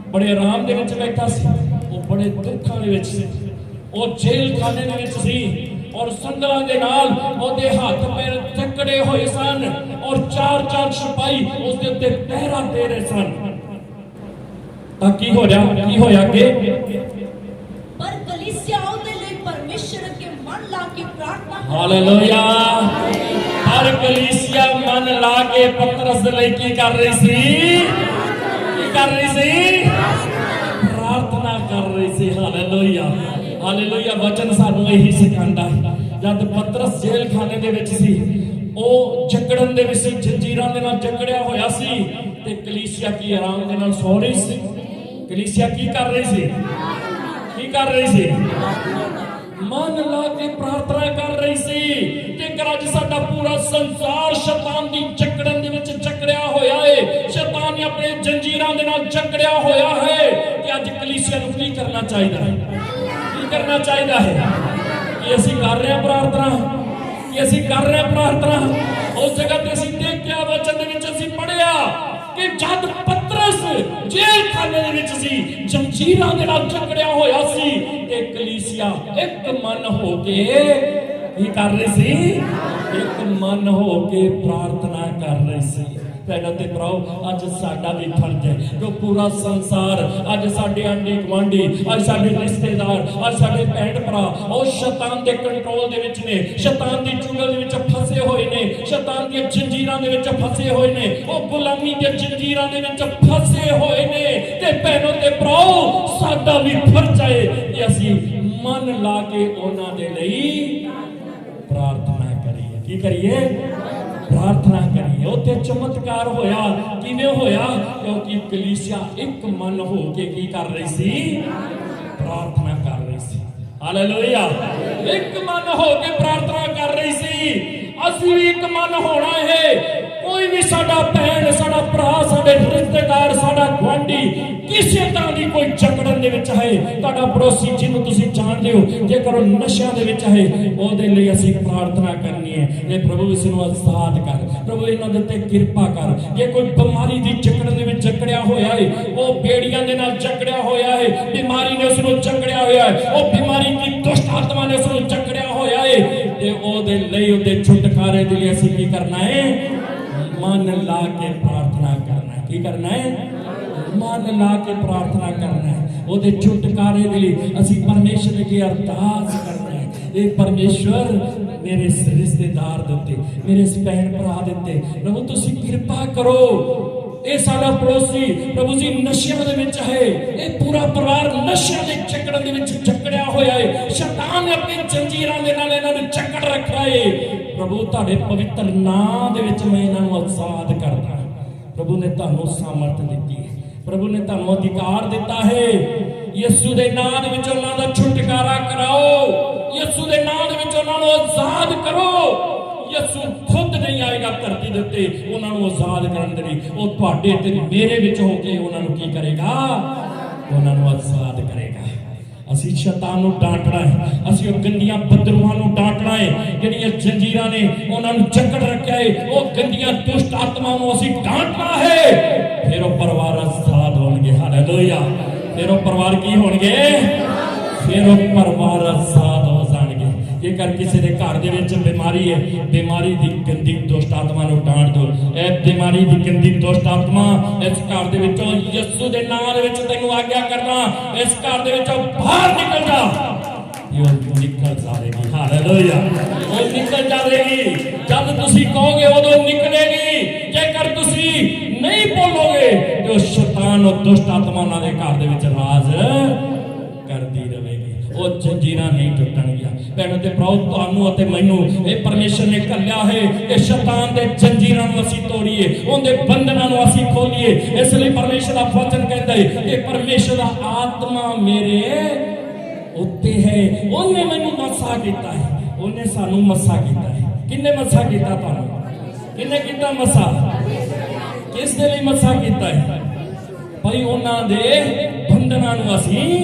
ਬੜੇ ਆਰਾਮ ਦੇ ਵਿੱਚ ਬੈਠਾ ਸੀ। ਉਹ ਬੜੇ ਦੁੱਖਾਂ ਦੇ ਵਿੱਚ ਸੀ। ਉਹ ਜੇਲ੍ਹ ਖਾਨੇ ਦੇ ਵਿੱਚ ਸੀ ਔਰ ਸੰਗਲਾਂ ਦੇ ਨਾਲ ਉਹਦੇ ਹੱਥ ਪੈਰ ਜਕੜੇ ਹੋਏ ਸਨ ਔਰ 4 ਸਿਪਾਹੀ ਉਸ ਦੇ ਉੱਤੇ ਪਹਿਰਾ ਦੇ ਰਹੇ ਸਨ। ਤਾਂ ਕੀ ਹੋਇਆ ਕਿ ਪਰ ਕਲੀਸਿਆ ਉਹਦੇ ਲਈ ਪਰਮੇਸ਼ਰ ਅੱਗੇ ਮਨ ਲਾ ਕੇ ਪ੍ਰਾਰਥਨਾ। ਹਾਲੇਲੂਇਆ। ਹਰ ਕਲੀਸਿਆ ਮਨ ਲਾ ਕੇ ਪਤਰਸ ਦੇ ਲਈ ਕੀ ਕਰ ਰਹੀ ਸੀ? ਕੀ ਕਰ ਰਹੀ ਸੀ? ਪ੍ਰਾਰਥਨਾ ਕਰ ਰਹੀ ਸੀ। Hallelujah, hallelujah. ਵਚਨ ਸਾਨੂੰ ਇਹੀ ਸਿਖਾਉਂਦਾ ਹੈ। ਜਦ ਪਤਰਸ ਜੇਲ੍ਹ ਖਾਨੇ ਦੇ ਵਿੱਚ ਸੀ, ਉਹ ਜਕੜਨ ਦੇ ਵਿੱਚ ਸੀ, ਜੰਜੀਰਾਂ ਦੇ ਨਾਲ ਜਕੜਿਆ ਹੋਇਆ ਸੀ ਤੇ ਕਲੀਸਿਆ ਕੀ ਆਰਾਮ ਦੇ ਨਾਲ ਸੌ ਰਹੀ ਸੀ। ਕਲੀਸਿਆ ਕੀ ਕਰ ਰਹੀ ਸੀ? ਕੀ ਕਰ ਰਹੀ ਸੀ? ਮਨ ਲਾ ਕੇ ਪ੍ਰਾਰਥਨਾ ਕਰ ਰਹੀ ਸੀ। ਜੇਕਰ ਅੱਜ ਸਾਡਾ ਪੂਰਾ ਸੰਸਾਰ ਸ਼ੈਤਾਨ ਦੀ ਜਕੜਨ ਦੇ ਵਿੱਚ ਜਕੜਿਆ ਹੋਇਆ ਹੈ, ਸ਼ੈਤਾਨ ਨੇ ਆਪਣੇ ਜੰਜੀਰਾਂ ਦੇ ਨਾਲ ਜਕੜਿਆ ਹੋਇਆ ਹੈ, ਕਿ ਅੱਜ ਕਲੀਸਿਆ ਨੂੰ ਕੀ ਕਰਨਾ ਚਾਹੀਦਾ ਹੈ? ਕੀ ਕਰਨਾ ਚਾਹੀਦਾ ਹੈ? ਕਿ ਅਸੀਂ ਕਰ ਰਹੇ ਹਾਂ ਪ੍ਰਾਰਥਨਾ, ਕਿ ਅਸੀਂ ਕਰ ਰਹੇ ਹਾਂ ਪ੍ਰਾਰਥਨਾ। ਉਸ ਜਗ੍ਹਾ ਤੇ ਅਸੀਂ ਦੇਖਿਆ, ਵਚਨ ਦੇ ਵਿੱਚ ਅਸੀਂ ਪੜ੍ਹਿਆ ਕਿ ਜਦ ਪਤਰਸ ਜੇਲ੍ਹ ਖਾਨੇ ਦੇ ਵਿੱਚ ਸੀ, ਜੰਜੀਰਾਂ ਦੇ ਨਾਲ ਜਕੜਿਆ ਹੋਇਆ ਸੀ, ਤੇ ਕਲੀਸਿਆ ਇੱਕ ਮਨ ਹੋ ਕੇ ਕੀ ਕਰ ਰਹੀ ਸੀ? ਇੱਕ ਮਨ ਹੋ ਕੇ ਪ੍ਰਾਰਥਨਾ ਕਰ ਰਹੀ ਸੀ। भैनों ते भराओ, अज साडा भी फर्ज है जो पूरा संसार, अज साडे आंढी गुआंढी, अज साडे रिश्तेदार, अज साडे भैन भरा ਉਹ शैतान के कंट्रोल दे विच ने, शैतान दी चुंगल दे विच फसे होए ने, शैतान दी जंजीरां दे विच फसे होए ने, ਉਹ गुलामी दी जंजीरां दे विच फसे होए ने। ते भैनों ते भराओ, साडा भी फर्ज है कि ਅਸੀਂ मन ला के ਉਹਨਾਂ ਦੇ ਲਈ प्रार्थना करिए। की करिए? प्रार्थना करिए। उत्थे चमत्कार होया, किवें होया? क्योंकि कलीसिया एक मन हो के की कर रही सी? प्रार्थना कर रही सी। हालेलुया। एक मन हो के प्रार्थना कर रही सी। ਅਸੀਂ भी एक मन होना है। कोई भी साडा भैन, साडा भरा, साडे रिश्तेदार, साडा गुआंढी किसी तरह की कोई जकड़न दे विच है, तुहाडा पड़ोसी जिन्हों तुसीं जाणदे हो, जेकर वो नशिਆਂ दे विच है, ਉਹਦੇ ਲਈ ਅਸੀਂ प्रार्थना करनी है। ये प्रभु इस नूं आजाद कर, प्रभु इन्हां दे ते किरपा कर। जे कोई बीमारी दी जकड़न दे विच जकड़िया होया है, ਉਹ बेड़ियां दे नाल जकड़िया होया है, बीमारी ने उस नूं जकड़िया होया है, ਉਹ बीमारी की दुष्ट आत्मा ने उस नूं जकड़िया होया है, ते ਉਹਦੇ ਲਈ ਉਹਦੇ छुटकारे दे लिए ਅਸੀਂ की करना है? मन ला के प्रार्थना करना है। की करना है? मन ला के प्रार्थना करना है। ਉਹਦੇ छुटकारे दे लिए ਅਸੀਂ परमेश्वर की अरदास करना है। ये परमेश्वर मेरे रिश्तेदार दे उत्ते, मेरे भैन भरा दे उत्ते प्रभु तुसीं किरपा करो। ये साडा पड़ोसी प्रभु जी नशिਆਂ ਦੇ ਵਿੱਚ है, ये पूरा परिवार नशिਆਂ ਦੇ ਚੱਕੜਨ ਦੇ ਵਿੱਚ ਜਕੜਿਆ ਹੋਇਆ है। शैतान ने अपनी जंजीरां ਦੇ ਨਾਲ ਇਹਨਾਂ ਨੂੰ ਜਕੜ ਰੱਖਿਆ है। प्रभु ਤੁਹਾਡੇ ਪਵਿੱਤਰ ਨਾਮ ਦੇ ਵਿੱਚ ਮੈਂ ਇਹਨਾਂ ਨੂੰ ਆਜ਼ਾਦ ਕਰਦਾ। प्रभु ने ਤੁਹਾਨੂੰ ਸਾਮਰਥ ਦਿੱਤੀ ਹੈ, प्रभु ने ਤੁਹਾਨੂੰ ਅਧਿਕਾਰ ਦਿੱਤਾ है। ਯਿਸੂ ਦੇ ਨਾਮ ਦੇ ਵਿੱਚ ਉਹਨਾਂ ਦਾ ਛੁਟਕਾਰਾ ਕਰਾਓ, ਯਿਸੂ ਦੇ ਨਾਮ ਦੇ ਵਿੱਚ ਉਹਨਾਂ ਨੂੰ ਆਜ਼ਾਦ ਕਰੋ। ਯਿਸੂ ਖੁਦ ਨਹੀਂ ਆਏਗਾ ਧਰਤੀ ਦੇ ਉੱਤੇ ਉਹਨਾਂ ਨੂੰ ਆਜ਼ਾਦ ਕਰਨ ਦੇ ਲਈ, ਉਹ ਤੁਹਾਡੇ ਤੇ ਮੇਰੇ ਵਿੱਚ ਹੋ ਕੇ ਉਹਨਾਂ ਨੂੰ ਕੀ ਕਰੇਗਾ? ਉਹਨਾਂ ਨੂੰ ਆਜ਼ਾਦ ਕਰੇਗਾ। ਅਸੀਂ ਸ਼ੈਤਾਨ ਨੂੰ ਡਾਂਟਣਾ ਹੈ, ਅਸੀਂ ਉਹ ਗੰਦੀਆਂ ਬਦਰੂਹਾਂ ਨੂੰ ਡਾਂਟਣਾ ਹੈ ਜਿਹੜੀਆਂ ਜੰਜੀਰਾਂ ਨੇ ਉਹਨਾਂ ਨੂੰ ਜਕੜ ਰੱਖਿਆ ਹੈ। ਉਹ ਗੰਦੀਆਂ ਦੁਸ਼ਟ ਆਤਮਾਵਾਂ ਨੂੰ ਅਸੀਂ ਡਾਂਟਣਾ ਹੈ। ਫਿਰ ਉਹ ਪਰਿਵਾਰ ਆਜ਼ਾਦ ਹੋਣਗੇ। ਹਾਲੇਲੂਇਆ। ਫਿਰ ਉਹ ਪਰਿਵਾਰ ਕੀ ਹੋਣਗੇ? ਫਿਰ ਉਹ ਪਰਿਵਾਰ ਆਜ਼ਾਦ ਹੋ ਜਾਣਗੇ। जेकर किसी के घर दे विच बीमारी है, बीमारी की गंदी दुष्ट आत्मा नूं डांट दो। ए बीमारी की गंदी दुष्ट आत्मा इस घर दे विचों यीशु दे नाम दे विच तैनूं आग्या करना, इस घर दे विचों बाहर निकल जा। यो निकल जाएगी। हालेलुया। वो निकल जाएगी। जब तुसी कहोगे उदों निकलेगी। जेकर तुसी नहीं बोलोगे तो शैतान और दुष्ट आत्मा उन्हां दे घर दे विच राज करदी रहेगी। वो जंजीरां नहीं टुटणगीਆਂ। भैनों ते भराओ, तुहानूं अते मैनूं ये परमेश्वर ने घल्लिया है कि शैतान दे जंजीरां नूं असीं तोड़ीए, उहदे बंधनां नूं असीं खोलीए। इसलिए परमेश्वर दा वचन कहता है कि परमेश्वर दा आत्मा मेरे उत्ते है। उहने मैनूं मसा कीता है, उहने सानूं मसा कीता है। किन्ने मसा कीता? तुहानूं किन्ने कीता मसा? किस दे लई मसा कीता है? भाई उहनां दे बंधनां नूं असीं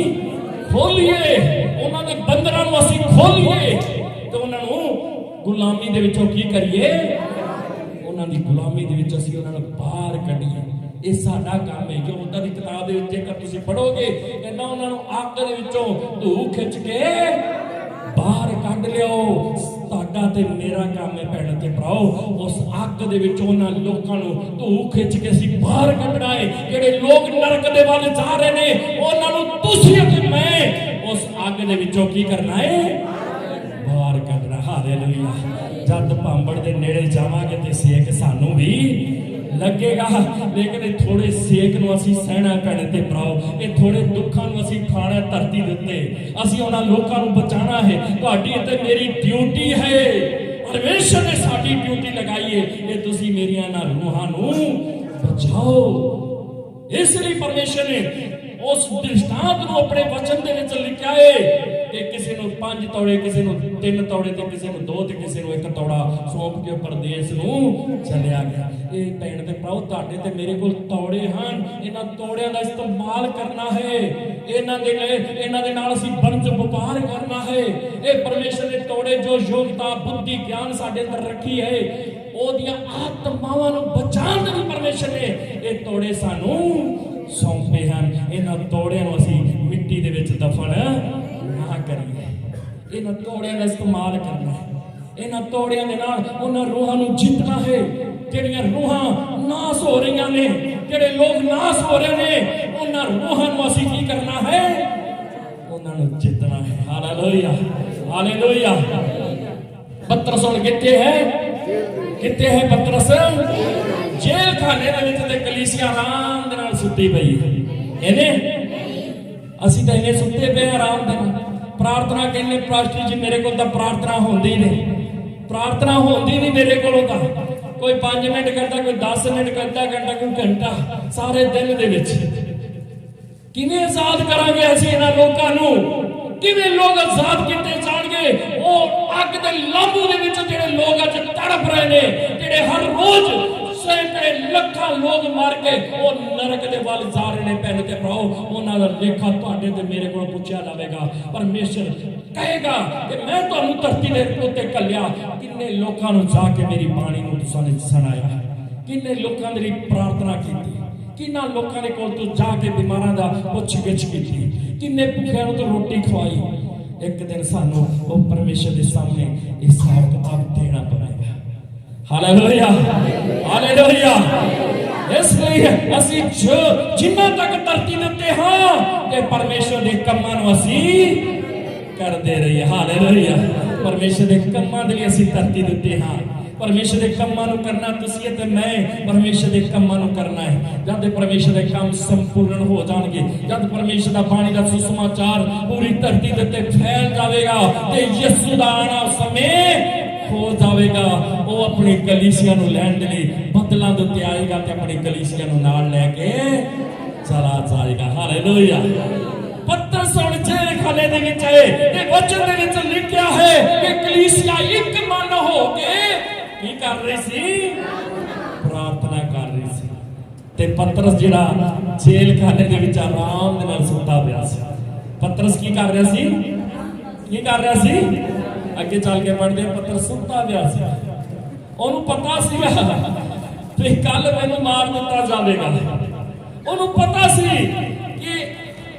खोलिए, उन्हां दे बंधनां नूं असीं खोलिए ते उन्हां नूं गुलामी दे विचों की करिए? उन्हां दी गुलामी दे विच असीं उन्हां नूं बाहर कढीए। ये साडा काम है। जो उन्हां दी किताब दे विच जेकर तुसीं पढ़ोगे कहंदा उन्हां नूं अग दे विचों धू खिच के बाहर कढ लिओ। ਤੁਹਾਡਾ ਤੇ ਮੇਰਾ ਕੰਮ ਹੈ ਭੈਣਾਂ ਤੇ ਭਰਾਓ, ਉਸ ਅੱਗ ਦੇ ਵਿੱਚੋਂ ਉਹਨਾਂ ਲੋਕਾਂ ਨੂੰ ਧੂ ਖਿੱਚ ਕੇ ਅਸੀਂ ਬਾਹਰ ਕੱਢਣਾ ਹੈ। ਜਿਹੜੇ ਲੋਕ ਨਰਕ ਦੇ ਵੱਲ ਜਾ ਰਹੇ ਨੇ ਉਹਨਾਂ ਨੂੰ ਤੁਸੀਂ ਅਤੇ ਮੈਂ ਉਸ ਅੱਗ ਦੇ ਵਿੱਚੋਂ ਕੀ ਕਰਨਾ ਹੈ? ਬਾਹਰ ਕੱਢਣਾ। ਹਾਲੇਲੂਇਆ। ਜਦ ਭਾਂਬੜ ਦੇ ਨੇੜੇ ਜਾਵਾਂਗੇ ਤੇ ਸੇਕ ਸਾਨੂੰ ਵੀ लगेगा, लेकिन थोड़े सेक नूं असीं सहना पैणे ते भराओ, ये थोड़े दुखां नूं असीं खाना धरती दे उत्ते, असीं उन्हां लोकां नूं बचाना है। तुहाडी ते मेरी ड्यूटी है। परमेश्वर ने साडी ड्यूटी लगाई है, ये तुसीं मेरियां इन्हां रूहां नूं बचाओ। इसलिए परमेश्वर ने उस दृष्टांत नूं अपने वचन दे विच लिखिया है कि किसी नूं 5 तौड़े, किसी नूं 3 तौड़े ते किसी नूं 2 ते किसी नूं 1 तौड़ा सौंप के परदेस नूं चलिया गया। ये भैन ते भराओ, तुहाडे ते मेरे कोल तौड़े हन, इन्हां तौड़ियां दा इस्तेमाल करना है। इन्हां दे नाल असीं बनज वपार करना है। ये परमेश्वर ने तौड़े जो योग्यता बुद्धि ज्ञान साडे अंदर रखी है, ओदियां आत्मावां नूं बचाउण लई परमेश्वर ने ये तौड़े सानूं सौंपे हैं। इन्हां तौड़ियां नूं असीं मिट्टी दे विच दफन ना करिए। इन्हां तौड़ियां दा इस्तेमाल करना है। इन्हां तौड़ियां दे नाल उन्हां रूहां नूं जितना है। ਜਿਹੜੀਆਂ ਰੂਹਾਂ ਨਾਸ ਹੋ ਰਹੀਆਂ ਨੇ, ਜਿਹੜੇ ਲੋਕ ਨਾਸ ਹੋ ਰਹੇ ਨੇ, ਉਹਨਾਂ ਰੂਹਾਂ ਨੂੰ ਅਸੀਂ ਕੀ ਕਰਨਾ ਹੈ? ਉਹਨਾਂ ਨੂੰ ਜਿੱਤਣਾ ਹੈ। Hallelujah, hallelujah. ਪਤਰਸ ਹੁਣ ਕਿੱਥੇ ਹੈ? ਕਿੱਥੇ ਹੈ ਪਤਰਸ? ਜੇਲ੍ਹ ਖਾਨੇ ਦੇ ਵਿੱਚ ਤੇ ਕਲੀਸਿਆ ਆਰਾਮ ਦੇ ਨਾਲ ਸੁੱਤੀ ਪਈ ਹੈ। ਇਹਨੇ ਅਸੀਂ ਤਾਂ ਇਹਨੇ ਸੁੱਤੇ ਪਏ ਆਰਾਮ ਦੇ ਨਾਲ। ਪ੍ਰਾਰਥਨਾ ਕਹਿੰਦੇ ਪਾਸਟਰ ਜੀ ਮੇਰੇ ਕੋਲ ਤਾਂ ਪ੍ਰਾਰਥਨਾ ਹੁੰਦੀ ਨਹੀਂ, ਪ੍ਰਾਰਥਨਾ ਹੁੰਦੀ ਨਹੀਂ ਮੇਰੇ ਕੋਲੋਂ ਤਾਂ। ਕੋਈ 5 ਮਿੰਟ ਕਰਦਾ, ਕੋਈ 10 ਮਿੰਟ ਕਰਦਾ, ਘੰਟਾ, ਕੋਈ ਘੰਟਾ, ਸਾਰੇ ਦਿਨ ਦੇ ਵਿੱਚ। ਕਿਵੇਂ ਆਜ਼ਾਦ ਕਰਾਂਗੇ ਅਸੀਂ ਇਹਨਾਂ ਲੋਕਾਂ ਨੂੰ? ਕਿਵੇਂ ਲੋਕ ਆਜ਼ਾਦ ਕੀਤੇ ਜਾਣਗੇ? ਉਹ ਅੱਗ ਦੇ ਲਾਂਭੂ ਦੇ ਵਿੱਚ ਜਿਹੜੇ ਲੋਕ ਅੱਜ ਤੜਪ ਰਹੇ ਨੇ, ਜਿਹੜੇ ਹਰ ਰੋਜ਼ ਸੈਂਕੜੇ ਲੱਖਾਂ ਲੋਕ ਮਰ ਕੇ ਉਹ ਨਰਕ ਦੇ ਵੱਲ ਜਾ ਰਹੇ ਨੇ। ਭੈਣ ਤੇ ਭਰਾਓ, ਉਹਨਾਂ ਦਾ ਲੇਖਾ ਤੁਹਾਡੇ ਤੇ ਮੇਰੇ ਕੋਲ ਪੁੱਛਿਆ ਜਾਵੇਗਾ। ਪਰਮੇਸ਼ਰ ਕਹੇਗਾ ਕਿ ਮੈਂ ਤੁਹਾਨੂੰ ਧਰਤੀ ਦੇ ਉੱਤੇ ਘੱਲਿਆ, ਕਿੰਨੇ ਲੋਕਾਂ ਨੂੰ ਜਾ ਕੇ ਮੇਰੀ ਬਾਣੀ ਨੂੰ ਤੁਸੀਂ ਸੁਣਾਇਆ, ਕਿੰਨੇ ਲੋਕਾਂ ਦੀ ਪ੍ਰਾਰਥਨਾ ਕੀਤੀ, ਕਿੰਨਾ ਲੋਕਾਂ ਦੇ ਕੋਲ ਤੂੰ ਜਾ ਕੇ ਬਿਮਾਰਾਂ ਦਾ ਪੁੱਛ ਗਿੱਛ ਕੀਤੀ, ਕਿੰਨੇ ਭੁੱਖਿਆਂ ਨੂੰ ਤੂੰ ਰੋਟੀ ਖਵਾਈ। ਇੱਕ ਦਿਨ ਸਾਨੂੰ ਉਹ ਪਰਮੇਸ਼ਰ ਦੇ ਸਾਹਮਣੇ ਇਹ ਹਿਸਾਬ ਕਿਤਾਬ ਦੇਣਾ ਪਵੇਗਾ। Hallelujah, hallelujah. ਇਸ ਲਈ ਅਸੀਂ ਜਿੰਨਾ ਤੱਕ ਧਰਤੀ ਦੇ ਉੱਤੇ ਹਾਂ ਤੇ ਪਰਮੇਸ਼ਰ ਦੇ ਕੰਮਾਂ ਨੂੰ ਅਸੀਂ ਕਰਦੇ ਰਹੀਏ। ਹਾਲੇਲੂਇਆ। ਪਰਮੇਸ਼ਰ ਦੇ ਕੰਮਾਂ ਦੇ ਲਈ ਅਸੀਂ ਧਰਤੀ ਦੇ ਉੱਤੇ ਹਾਂ। ਪਰਮੇਸ਼ਰ ਦੇ ਕੰਮਾਂ ਨੂੰ ਕਰਨਾ ਤੁਸੀਂ ਤੇ ਮੈਂ ਪਰਮੇਸ਼ਰ ਦੇ ਕੰਮਾਂ ਨੂੰ ਕਰਨਾ ਹੈ। ਜਦ ਪਰਮੇਸ਼ਰ ਦੇ ਕੰਮ ਸੰਪੂਰਨ ਹੋ ਜਾਣਗੇ, ਜਦ ਪਰਮੇਸ਼ਰ ਦਾ ਬਾਣੀ ਦਾ ਸੁਸਮਾਚਾਰ ਪੂਰੀ ਧਰਤੀ ਦੇ ਉੱਤੇ ਫੈਲ ਜਾਵੇਗਾ ਤੇ ਯਿਸੂ ਦਾ ਆਉਣਾ ਸਮੇਂ ਹੋ ਜਾਵੇਗਾ, ਉਹ ਆਪਣੀ ਕਲੀਸਿਆ ਨੂੰ ਲੈਣ ਦੇ ਲਈ ਬੱਦਲਾਂ ਦੇ ਉੱਤੇ ਆਏਗਾ ਤੇ ਆਪਣੀ ਕਲੀਸਿਆ ਨੂੰ ਨਾਲ ਲੈ ਕੇ ਚਲਾ ਜਾਏਗਾ। ਹਾਲੇਲੂਇਆ। ਪਤਰਸ ਹੁਣ ਜੇਲ੍ਹ ਖਾਨੇ ਦੇ ਵਿੱਚ ਹੈ ਤੇ ਵਚਨ ਦੇ ਵਿੱਚ ਲਿਖਿਆ ਹੈ ਕਿ ਕਲੀਸਿਆ ਇੱਕ ਮਨ ਹੋ ਕੇ ਕੀ ਕਰ ਰਹੀ ਸੀ? ਪ੍ਰਾਰਥਨਾ ਕਰ ਰਹੀ ਸੀ। ਤੇ ਪਤਰਸ ਜਿਹੜਾ ਜੇਲ੍ਹ ਖਾਨੇ ਦੇ ਵਿੱਚ ਆਰਾਮ ਦੇ ਨਾਲ ਸੁੱਤਾ ਪਿਆ ਸੀ। ਪਤਰਸ ਕੀ ਕਰ ਰਿਹਾ ਸੀ? ਕੀ ਕਰ ਰਿਹਾ ਸੀ? ਅੱਗੇ ਚੱਲ ਕੇ ਪੜ੍ਹਦੇ ਪਤਰਸ ਸੁੱਤਾ ਪਿਆ ਸੀ। ਉਹਨੂੰ ਪਤਾ ਸੀਗਾ ਕਿ ਕੱਲ ਮੈਨੂੰ ਮਾਰ ਦਿੱਤਾ ਜਾਵੇਗਾ। ਉਹਨੂੰ ਪਤਾ ਸੀ ਕਿ